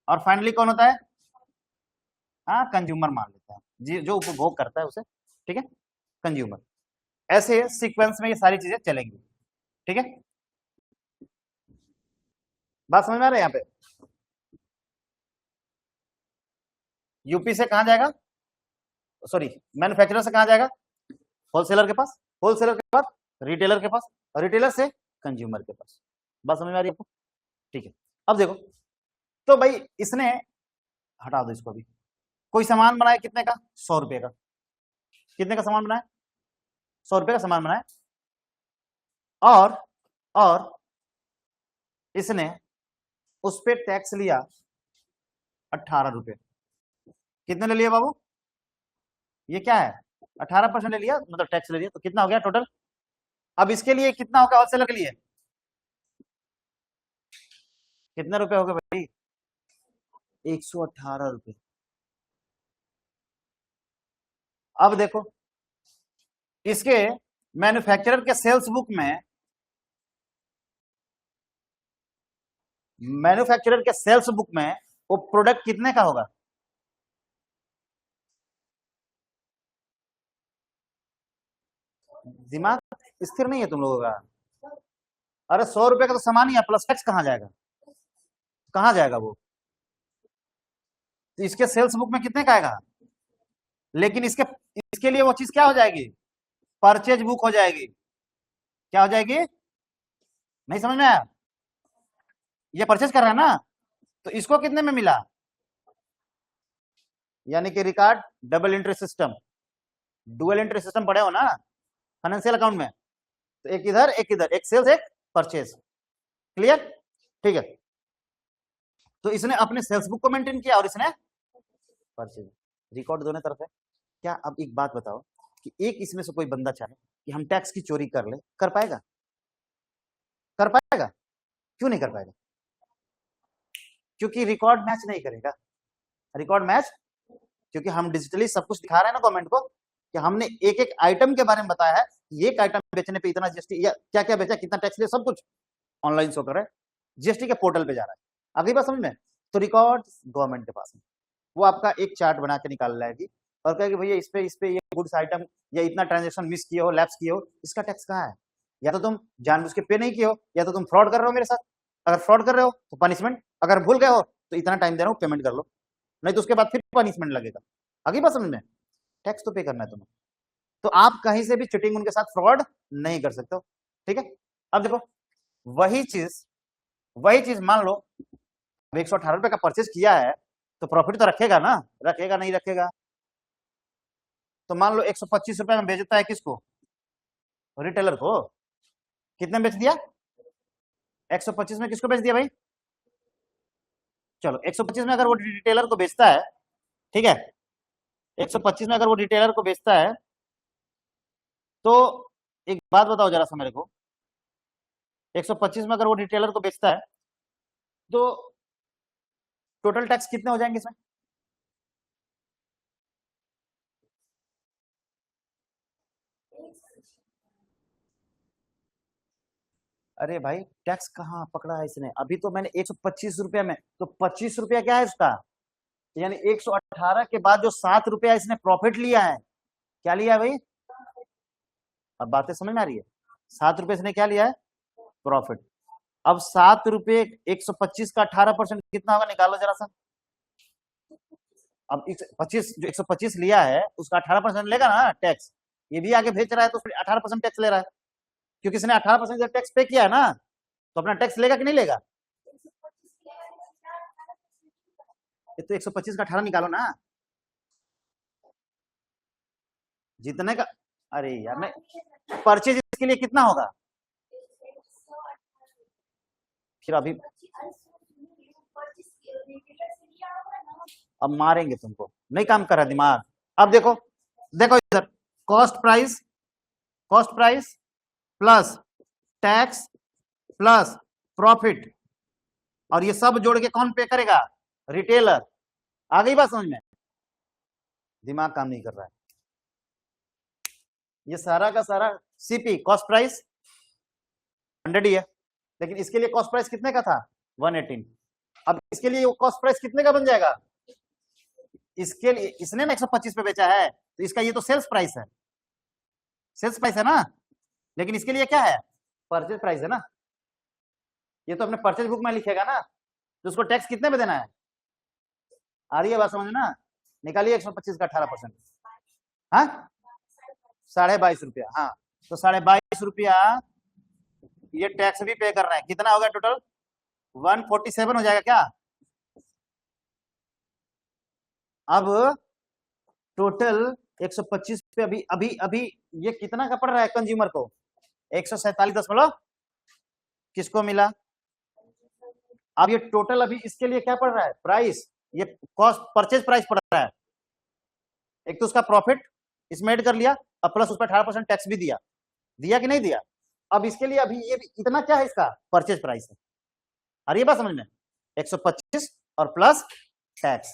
और फाइनली कौन होता है? हाँ, कंज्यूमर मान लेता है, जी, जो उपभोग करता है उसे, ठीक है, कंज्यूमर। ऐसे सीक्वेंस में ये सारी चीजें चलेंगी, ठीक है। बात समझ में आ रहा है? यहाँ पे यूपी से कहां जाएगा, सॉरी, मैन्युफैक्चरर से कहां जाएगा? होलसेलर के पास, होलसेलर के पास रिटेलर के पास, और रिटेलर से कंज्यूमर के पास। बात समझ में आ रही है आपको? ठीक है। अब देखो, तो भाई इसने, हटा दो इसको अभी, कोई सामान बनाया कितने का? 100 रुपए का। कितने का सामान बनाया? 100 रुपए का सामान बनाया, और इसने उस पर टैक्स लिया 18 रुपए। कितने ले लिया बाबू? ये क्या है? 18% ले लिया, मतलब टैक्स ले लिया, तो कितना हो गया टोटल? अब इसके लिए कितना होगा होलसेलर के लिए? कितने रुपए हो गए भाई? 118 रुपए। अब देखो, इसके मैन्युफैक्चरर के सेल्स बुक में, मैन्युफैक्चरर के सेल्स बुक में वो प्रोडक्ट कितने का होगा? दिमाग स्थिर नहीं है तुम लोगों का? अरे 100 रुपए का तो सामान ही है, प्लस टैक्स कहां जाएगा? कहां जाएगा वो? तो इसके सेल्स बुक में कितने का आएगा? लेकिन इसके इसके लिए वो चीज क्या हो जाएगी? परचेज बुक हो जाएगी। क्या हो जाएगी? नहीं समझ में आया? ये परचेज कर रहा है ना, तो इसको कितने में मिला? यानी कि record double entry system, dual entry system पढ़े हो ना फाइनेंशियल अकाउंट में, तो एक इधर एक इधर, एक सेल्स एक परचेज, क्लियर? ठीक है, तो इसने अपने सेल्स बुक को मेंटेन किया और इसने परचेज, रिकॉर्ड दोनों तरफ है। क्या अब एक बात बताओ कि एक इसमें से कोई बंदा चाहे कि हम टैक्स की चोरी कर ले, कर पाएगा? कर पाएगा? क्यों नहीं कर पाएगा? क्योंकि रिकॉर्ड मैच नहीं करेगा। रिकॉर्ड मैच, क्योंकि हम डिजिटली सब कुछ दिखा रहे हैं ना गवर्नमेंट को, कि हमने एक एक आइटम के बारे में बताया है, ये एक आइटम बेचने पे इतना जीएसटी, या क्या क्या बेचा, कितना टैक्स लिया, सब कुछ ऑनलाइन शो कर रहा है, जीएसटी के पोर्टल पे जा रहा है। अगली बात समझ में? तो रिकॉर्ड गवर्नमेंट के पास है, वो आपका एक चार्ट बना के निकाल लाएगी और कहेगी भैया इस पे ये गुड्स आइटम या इतना ट्रांजेक्शन मिस किए हो, लैप्स किए हो, इसका टैक्स कहाँ है? या तो तुम जानबूझ के पे नहीं किए हो, या तो तुम फ्रॉड कर रहे हो मेरे साथ। अगर फ्रॉड कर रहे हो तो पनिशमेंट, अगर भूल गए हो तो इतना टाइम दे रहा हूँ पेमेंट कर लो, नहीं तो उसके बाद फिर पनिशमेंट लगेगा। आगे बात समझ में? टैक्स तो पे करना है तुम्हें, तो आप कहीं से भी चिटिंग उनके साथ फ्रॉड नहीं कर सकते हो, ठीक है। अब देखो, वही चीज मान लो 118 रुपए का परचेज किया है, तो प्रॉफिट तो रखेगा ना, रखेगा नहीं रखेगा? तो मान लो 125 रुपए में बेचता है, किसको? रिटेलर को। कितने में बेच दिया? 125 में किसको बेच दिया भाई? चलो 125 में अगर वो रिटेलर को बेचता है, ठीक है, 125 में अगर वो रिटेलर को बेचता है, तो एक बात बताओ जरा सा मेरे को, 125 में अगर वो रिटेलर को बेचता है, तो टोटल टैक्स कितने हो जाएंगे इसमें? अरे भाई टैक्स कहाँ पकड़ा है इसने? अभी तो मैंने 125 रुपया में, तो 25 रुपया क्या है इसका? यानी 118 के बाद जो 7 रुपया इसने प्रॉफिट लिया है, क्या लिया है भाई? अब बातें समझ में आ रही है? 7 रुपये इसने क्या लिया है? प्रॉफिट। अब 7 रुपये 125 का 18% कितना होगा? निकालो जरा सा। अब 25 जो 125 लिया है उसका 18% लेगा ना टैक्स। ये भी आगे भेज रहा है तो 18% टैक्स ले रहा है, क्योंकि इसने 18% टैक्स पे किया है ना, तो अपना टैक्स लेगा कि नहीं लेगा? ये तो 125 का 18 निकालो ना, जितने का। अरे यार मैं, परचेज इसके लिए कितना होगा? फिर अभी अब मारेंगे तुमको, नहीं काम कर रहा दिमाग। अब देखो, देखो इधर, cost price, cost price plus tax plus profit, और ये सब जोड़ के कौन पे करेगा? रिटेलर। आ गई बात समझ में? दिमाग काम नहीं कर रहा है। ये सारा का सारा सीपी कॉस्ट प्राइस 100 ही है, लेकिन इसके लिए कॉस्ट प्राइस कितने का था? 118। अब इसके लिए वो कॉस्ट प्राइस कितने का बन जाएगा? इसके लिए इसने ना 125 पे बेचा है, तो इसका ये तो सेल्स प्राइस है, सेल्स प्राइस है ना, लेकिन इसके लिए क्या है? परचेज प्राइस है ना। ये तो अपने परचेज बुक में लिखेगा ना, तो उसको टैक्स कितने में देना है? आ रही है बात समझ ना? निकालिए 125 का 18%। हाँ, 22.5 रुपया। हाँ, तो 22.5 रुपया ये टैक्स भी पे कर रहे हैं। कितना हो गया टोटल? 147 हो जाएगा क्या? अब टोटल 125 पे अभी अभी अभी ये कितना का पड़ रहा है कंज्यूमर को? 147 किसको मिला? अब ये टोटल अभी इसके लिए क्या पड़ रहा है? प्राइस, ये कॉस्ट परचेज प्राइस पड़ रहा है। एक तो उसका प्रॉफिट इसमें ऐड कर लिया, और प्लस उस पर 18% टैक्स भी दिया, दिया कि नहीं दिया? अब इसके लिए अभी ये इतना क्या है? इसका परचेज प्राइस है। अरे ये बात समझ में, 125 और प्लस टैक्स।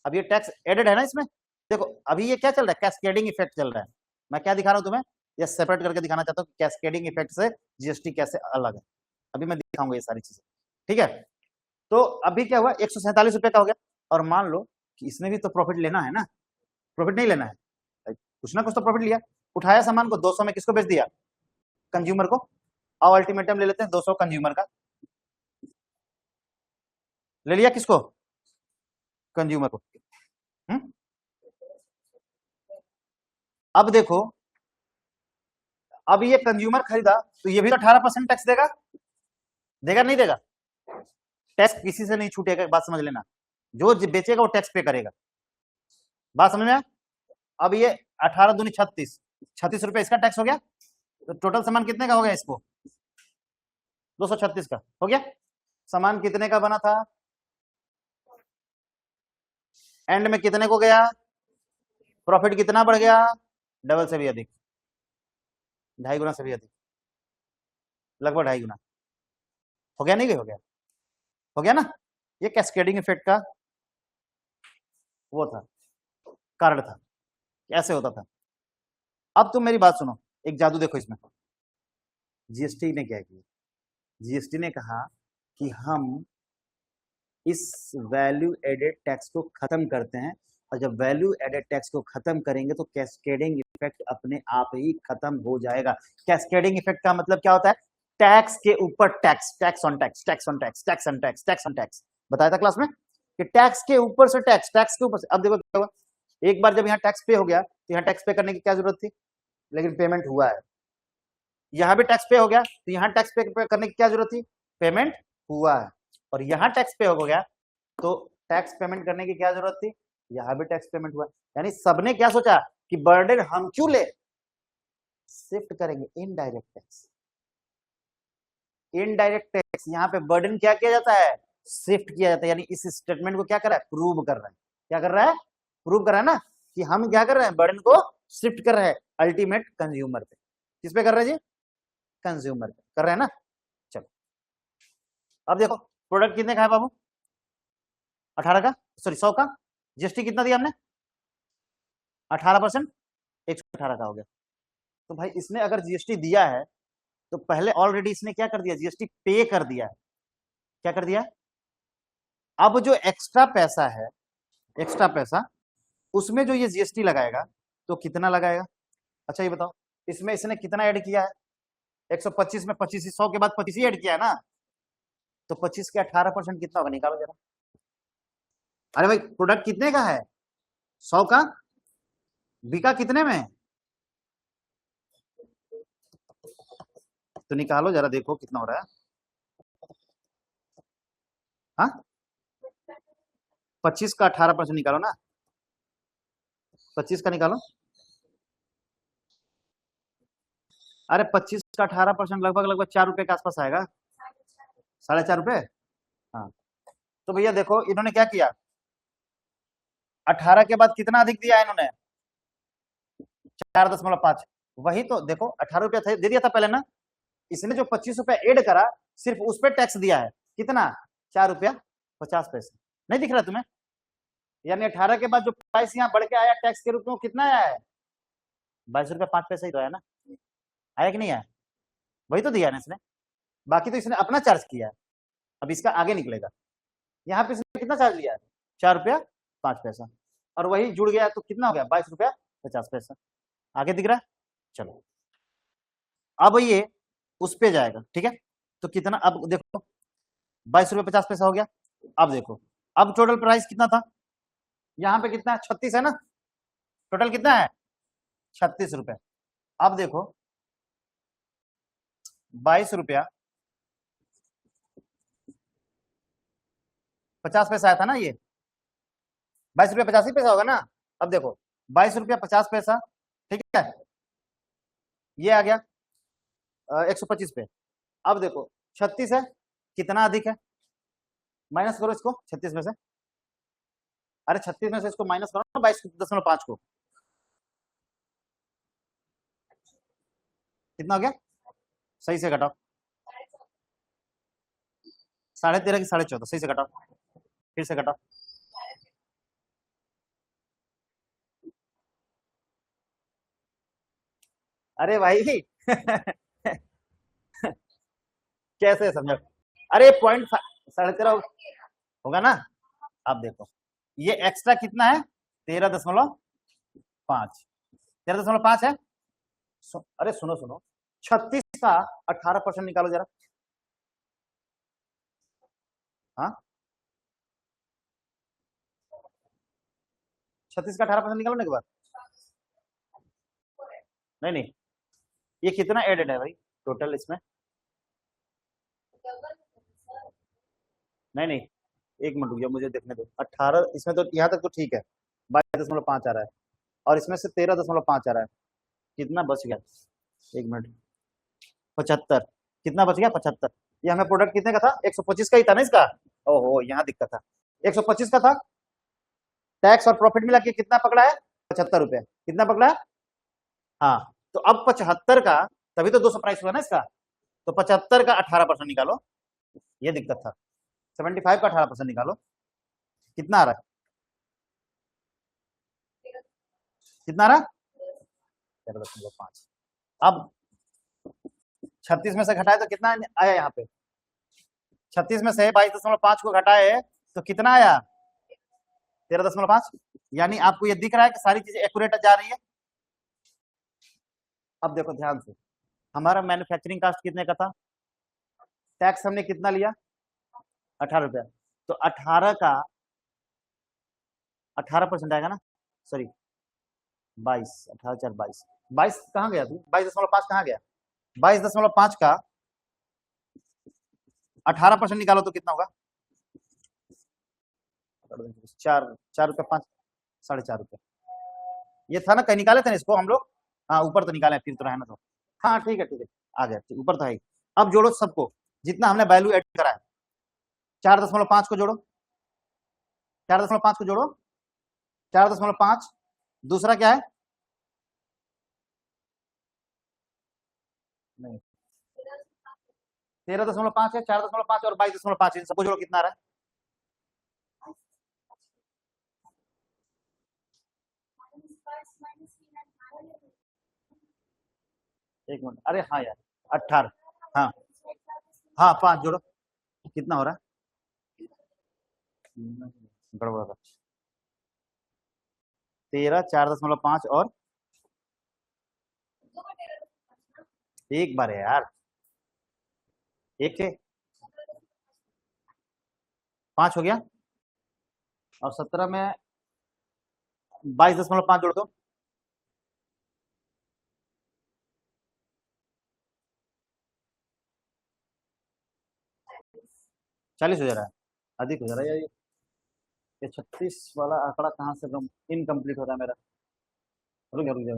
अब ये टैक्स एडेड है ना इसमें। देखो अभी ये क्या चल रहा है? कैस्केडिंग इफेक्ट चल रहा है। मैं क्या दिखा रहा हूं तुम्हें? ये सेपरेट करके दिखाना चाहता हूँ, कैस्केडिंग इफेक्ट से जीएसटी कैसे अलग है। अभी मैं दिखाऊंगा ये सारी चीजें, ठीक है? तो अभी क्या हुआ? 147 रुपये का हो गया, और मान लो कि इसमें भी तो प्रॉफिट लेना है ना, प्रॉफिट नहीं लेना है? कुछ ना कुछ तो प्रॉफिट लिया, उठाया सामान को 200 में, किसको बेच दिया? कंज्यूमर को। और अल्टीमेटम ले लेते हैं 200 कंज्यूमर का, ले लिया किसको? कंज्यूमर को। अब देखो, अब ये कंज्यूमर खरीदा तो ये भी तो 18% टैक्स देगा, देगा नहीं देगा? टैक्स किसी से नहीं छूटेगा, बात समझ लेना। जो बेचेगा वो टैक्स पे करेगा, बात समझ में आया? अब ये 18 दूनी 36, 36 रुपए इसका टैक्स हो गया, तो टोटल सामान कितने का हो गया? इसको 236 का हो गया। सामान कितने का बना था? एंड में कितने को गया? प्रॉफिट कितना बढ़ गया? डबल से भी अधिक, 2.5 गुना से भी अधिक, लगभग 2.5 गुना। हो गया नहीं? हो गया, हो गया ना? ये कैस्केडिंग इफेक्ट का वो था, कारण था, कैसे होता था। अब तुम मेरी बात सुनो, एक जादू देखो इसमें। जीएसटी ने क्या किया? जीएसटी ने कहा कि हम इस वैल्यू एडेड टैक्स को खत्म करते हैं, और जब वैल्यू एडेड टैक्स को खत्म करेंगे तो कैस्केडिंग इफेक्ट अपने आप ही खत्म हो जाएगा। कैस्केडिंग इफेक्ट का मतलब क्या होता है? टैक्स के ऊपर tax, tax on tax, tax on tax, tax on tax, tax on tax. बताया था क्लास में कि टैक्स के ऊपर से टैक्स, टैक्स के ऊपर से। अब देखो क्या हुआ, एक बार जब यहाँ टैक्स पे हो गया तो यहाँ टैक्स पे करने की क्या जरूरत थी? लेकिन पेमेंट हुआ है। यहाँ भी टैक्स पे हो गया तो यहाँ टैक्स पे करने की क्या जरूरत थी? पेमेंट हुआ है। और यहाँ टैक्स पे हो गया तो टैक्स पेमेंट करने की क्या जरूरत थी? यहाँ भी टैक्स पेमेंट हुआ। यानी सबने क्या सोचा कि बर्डन हम क्यों ले, शिफ्ट करेंगे इनडायरेक्ट टैक्स। इनडायरेक्ट टैक्स यहाँ पे बर्डन क्या किया जाता है? शिफ्ट किया जाता है। यानी इस स्टेटमेंट को क्या कर रहा है? प्रूव कर रहा है। क्या कर रहा है? प्रूव कर रहा है ना, कि हम क्या कर रहे हैं? बर्डन को शिफ्ट कर रहे हैं अल्टीमेट कंज्यूमर पे। किस पे कर रहे हैं जी? कंज्यूमर पे कर रहे हैं ना। चलो अब देखो, प्रोडक्ट कितने का है बाबू? 18 का, सॉरी 100 का। जीएसटी कितना दिया हमने? 18%, 118 का हो गया। तो भाई इसने अगर जीएसटी दिया है तो पहले ऑलरेडी इसने क्या कर दिया? जीएसटी पे कर दिया है। क्या कर दिया? अब जो एक्स्ट्रा पैसा है, एक्स्ट्रा पैसा, उसमें जो ये जीएसटी लगाएगा तो कितना लगाएगा? अच्छा ये बताओ, इसमें इसने कितना ऐड किया है? 125 में 25, 100 के बाद 25 ही ऐड किया है ना, तो 25 के 18% कितना होगा? निकालो जरा। अरे भाई प्रोडक्ट कितने का है? 100 का, बिका कितने में? तो निकालो जरा, देखो कितना हो रहा है। हाँ, 25 का 18% निकालो ना, 25 का निकालो। अरे 25 का 18% लगभग लगभग 4 रुपए के आसपास आएगा, 4.5 रुपए। हाँ, तो भैया देखो इन्होंने क्या किया, 18 के बाद कितना अधिक दिया है इन्होंने? 4.5। वही तो देखो, 18 रुपया दे दिया था पहले ना, इसने जो 25 रुपया ऐड करा, सिर्फ उस पर टैक्स दिया है। कितना? 4 रुपया 50 पैसे। नहीं दिख रहा तुम्हें? यानी 18 के बाद जो प्राइस यहाँ बढ़ के आया टैक्स के रूप में, वो कितना आया है? 22 रुपया 5 पैसे ही तो आया ना। आया कि नहीं आया? वही तो दिया ना इसने, बाकी तो इसने अपना चार्ज किया है। अब इसका आगे निकलेगा। यहाँ पे इसने कितना चार्ज लिया है? 4 रुपया 5 पैसा, और वही जुड़ गया तो कितना हो गया? 22 रुपया 50 पैसा। आगे दिख रहा है? चलो अब ये उस पे जाएगा, ठीक है। तो कितना, अब देखो 22 रुपया 50 पैसा हो गया। अब देखो, अब टोटल प्राइस कितना था? यहाँ पे कितना है? 36 है ना। टोटल कितना है? 36 रुपए। अब देखो 22 रुपया 50 पैसा आया था ना ये, 22 रुपया 85 पैसा होगा ना। अब देखो 22 रुपया 50 पैसा, ठीक है, ये आ गया 125 पे। अब देखो 36 है, कितना अधिक है? माइनस करो इसको 36 में से। अरे 36 में से इसको माइनस करो ना 22.5 को, कितना हो गया? सही से घटाओ, 13.5 की 14.5, सही से घटाओ, फिर से घटाओ। अरे भाई कैसे समझो? अरे पॉइंट 13.5 होगा ना। अब देखो ये एक्स्ट्रा कितना है? 13.5, 13.5 है। अरे सुनो सुनो, 36 का 18% निकालो जरा। हाँ, 36 का 18% निकालो ना एक बार। नहीं नहीं, ये कितना एडेड है भाई टोटल इसमें? नहीं नहीं, एक मिनट रुक जाओ, मुझे देखने दो। 18 इसमें तो यहाँ तक तो ठीक है, 22.5 आ रहा है, और इसमें से 13.5 आ रहा है। कितना बच गया? एक मिनट, 75। कितना बच गया? 75। ये हमें प्रोडक्ट कितने का था? 125 का ही था ना इसका। ओहो, यहाँ दिक्कत था, 125 का था। टैक्स और प्रॉफिट मिला के कितना पकड़ा है? 75 रुपए। कितना पकड़ा है? हाँ, तो अब 75 का, तभी तो 200 प्राइस हुआ ना इसका, तो 75 का 18% निकालो, ये दिक्कत था। 75 का 18% निकालो, कितना आ रहा है? कितना आ रहा है? 13.5। अब 36 में से घटाए तो कितना आया? यहाँ पे 36 में से 22.5 को घटाए तो कितना आया? 13.5। यानी आपको ये दिख रहा है कि सारी चीजें एक्यूरेट जा रही है। अब देखो ध्यान से, हमारा मैन्युफैक्चरिंग कॉस्ट कितने का था? टैक्स हमने कितना लिया? 18 रुपया। तो 18 का 18% आएगा ना, सॉरी 22, 18 4 22, 22 कहाँ गया तू? 22.5 कहाँ गया? 22.5 का 18% निकालो तो कितना होगा? 4 4 रुपये 5, 4.5 रुपये। ये था ना, कहीं निकाले थे ना इसको हम लोग? हाँ ऊपर तो निकाले, फिर तो है ना, तो हाँ ठीक है ठीक है, आ गया, ऊपर तो है। अब जोड़ो सबको, जितना हमने वैल्यू एड करा है। 4.5 को जोड़ो, 4.5 को जोड़ो, 4.5। दूसरा क्या है? नहीं, 13.5 है, 4.5 और 22.5, इन सबको जोड़ो कितना आ रहा है? एक मिनट, अरे हाँ यार, 18, हाँ हाँ 5 जोड़ो, कितना हो रहा है? गड़बड़, 13, 4.5 और एक बार है यार, एक के 5 हो गया, और 17 में 22.5 जोड़ दो, 40 हो जा रहा है, अधिक हो जा रहा है यार ये 36 वाला आंकड़ा कहाँ से इनकम्प्लीट हो रहा है मेरा? रुक जा रुक जा,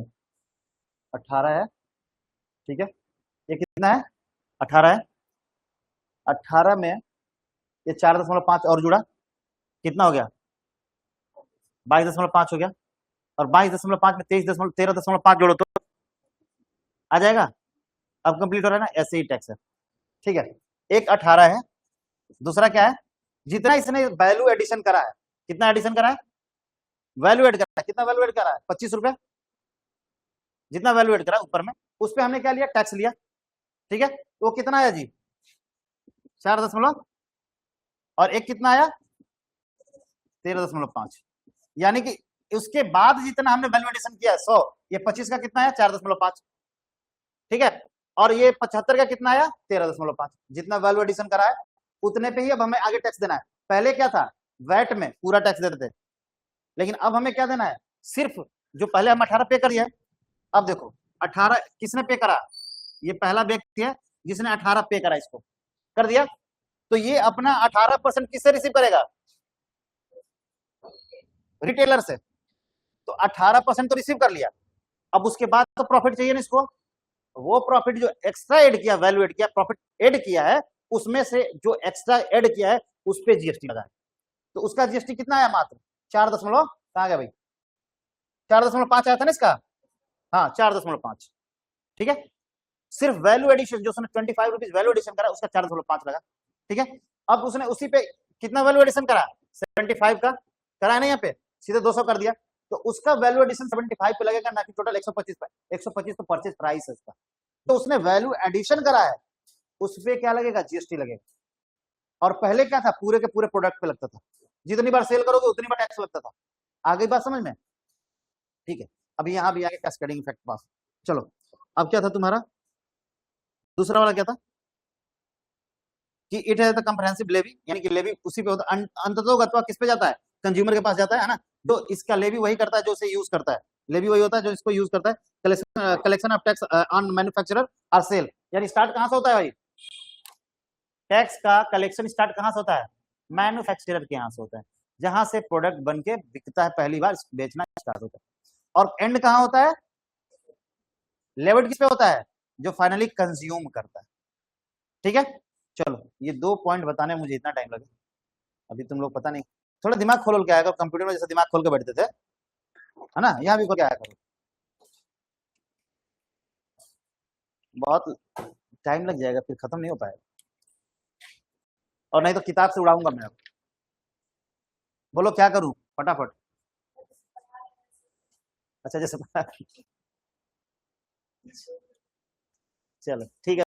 18 है, ठीक है, ये कितना है? 18 है, 18 में ये 4.5 और जुड़ा, कितना हो गया? 22.5 हो गया, और 22.5 में 13.5 जोड़ो तो आ जाएगा। अब कंप्लीट हो रहा है ना, ऐसे ही टैक्स है, ठीक है। एक 18 है, दूसरा क्या है? जितना इसने वैल्यू एडिशन करा है, कितना एडिशन करा है? वैल्यू एड करा है, कितना वैल्यू एड करा है? 25 रुपए, जितना वैल्यू एड करा ऊपर में, उस पर हमने क्या लिया? टैक्स लिया, ठीक है। तो वो कितना आया जी? 4 और एक कितना आया? 13.5, यानी कि उसके बाद जितना हमने वैल्यू एडिशन किया है 100, ये 25 का कितना है? 4.5, ठीक है। और ये 75 का कितना आया? 13.5, जितना वैल्यू एडिशन करा है उतने पे ही अब हमें आगे टैक्स देना है। पहले क्या था? वैट में पूरा टैक्स देते थे, लेकिन अब हमें क्या देना है? सिर्फ जो पहले हम 18 पे करिए, अब देखो 18 किसने पे करा? ये पहला व्यक्ति है जिसने 18 पे करा, इसको कर दिया, तो ये अपना 18% किससे रिसीव करेगा? रिटेलर से। तो 18% तो रिसीव कर लिया, अब उसके बाद तो प्रॉफिट चाहिए ना इसको, वो प्रॉफिट जो एक्स्ट्रा ऐड किया, वैल्यू ऐड किया, प्रॉफिट ऐड किया है, उसमें से जो एक्स्ट्रा ऐड किया है उस पे जीएसटी लगा है। तो उसका जीएसटी कितना आया? मात्र 4 दशमलव, कहां गया भाई? 4.5 आया था ना इसका, हाँ 4.5, ठीक है। सिर्फ वैल्यू एडिशन जो उसने 25 रुपीज वैल्यू एडिशन करा, उसका 4.5 लगा, ठीक है। अब उसने उसी पे कितना वैल्यू एडिशन करा? 75 का करा ना, यहाँ पे सीधे 200 कर दिया, तो उसका वैल्यू एडिशन 75 पे लगेगा, ना कि टोटल 125 पे। 125 तो परचेज प्राइस है उसका, तो उसने वैल्यू एडिशन करा है, उस पे क्या लगेगा? जीएसटी लगेगा। और पहले क्या था? पूरे के पूरे प्रोडक्ट पे लगता था, जितनी बार सेल करोगे उतनी बार टैक्स लगता था। आगे बात समझ में? ठीक है। अभी यहां भी आगे कैस्केडिंग इफेक्ट पास। चलो, अब क्या था तुम्हारा दूसरा वाला? क्या था कि इट है द कंप्रहेंसिव लेवी, यानी कि लेवी उसी पे होता है, अंततोगत्वा किस पे जाता है? कंज्यूमर के पास जाता है ना, जो इसका लेवी वही करता है जो इसे यूज करता है, लेवी वही होता है जो इसको यूज करता है। Collection of tax on manufacturer और सेल, यानी स्टार्ट कहां से होता है भाई? टैक्स का कलेक्शन स्टार्ट कहां से होता है? मैन्युफैक्चरर के यहां से होता है, जहां से प्रोडक्ट बन के बिकता है, पहली बार बेचना स्टार्ट होता है। और एंड कहां होता है? लेविट किस पे होता है? जो फाइनली कंज्यूम करता है, ठीक है। चलो, ये 2 पॉइंट बताने में मुझे इतना टाइम लगा, अभी तुम लोग पता नहीं, थोड़ा दिमाग खोल के आया करो, कंप्यूटर में जैसे दिमाग खोल के बैठते थे, है ना, यहाँ भी खोल के आया करो, बहुत टाइम लग जाएगा, फिर खत्म नहीं हो पाएगा, और नहीं तो किताब से उड़ाऊंगा मैं। बोलो क्या करूं फटाफट? अच्छा जैसे चलो ठीक है।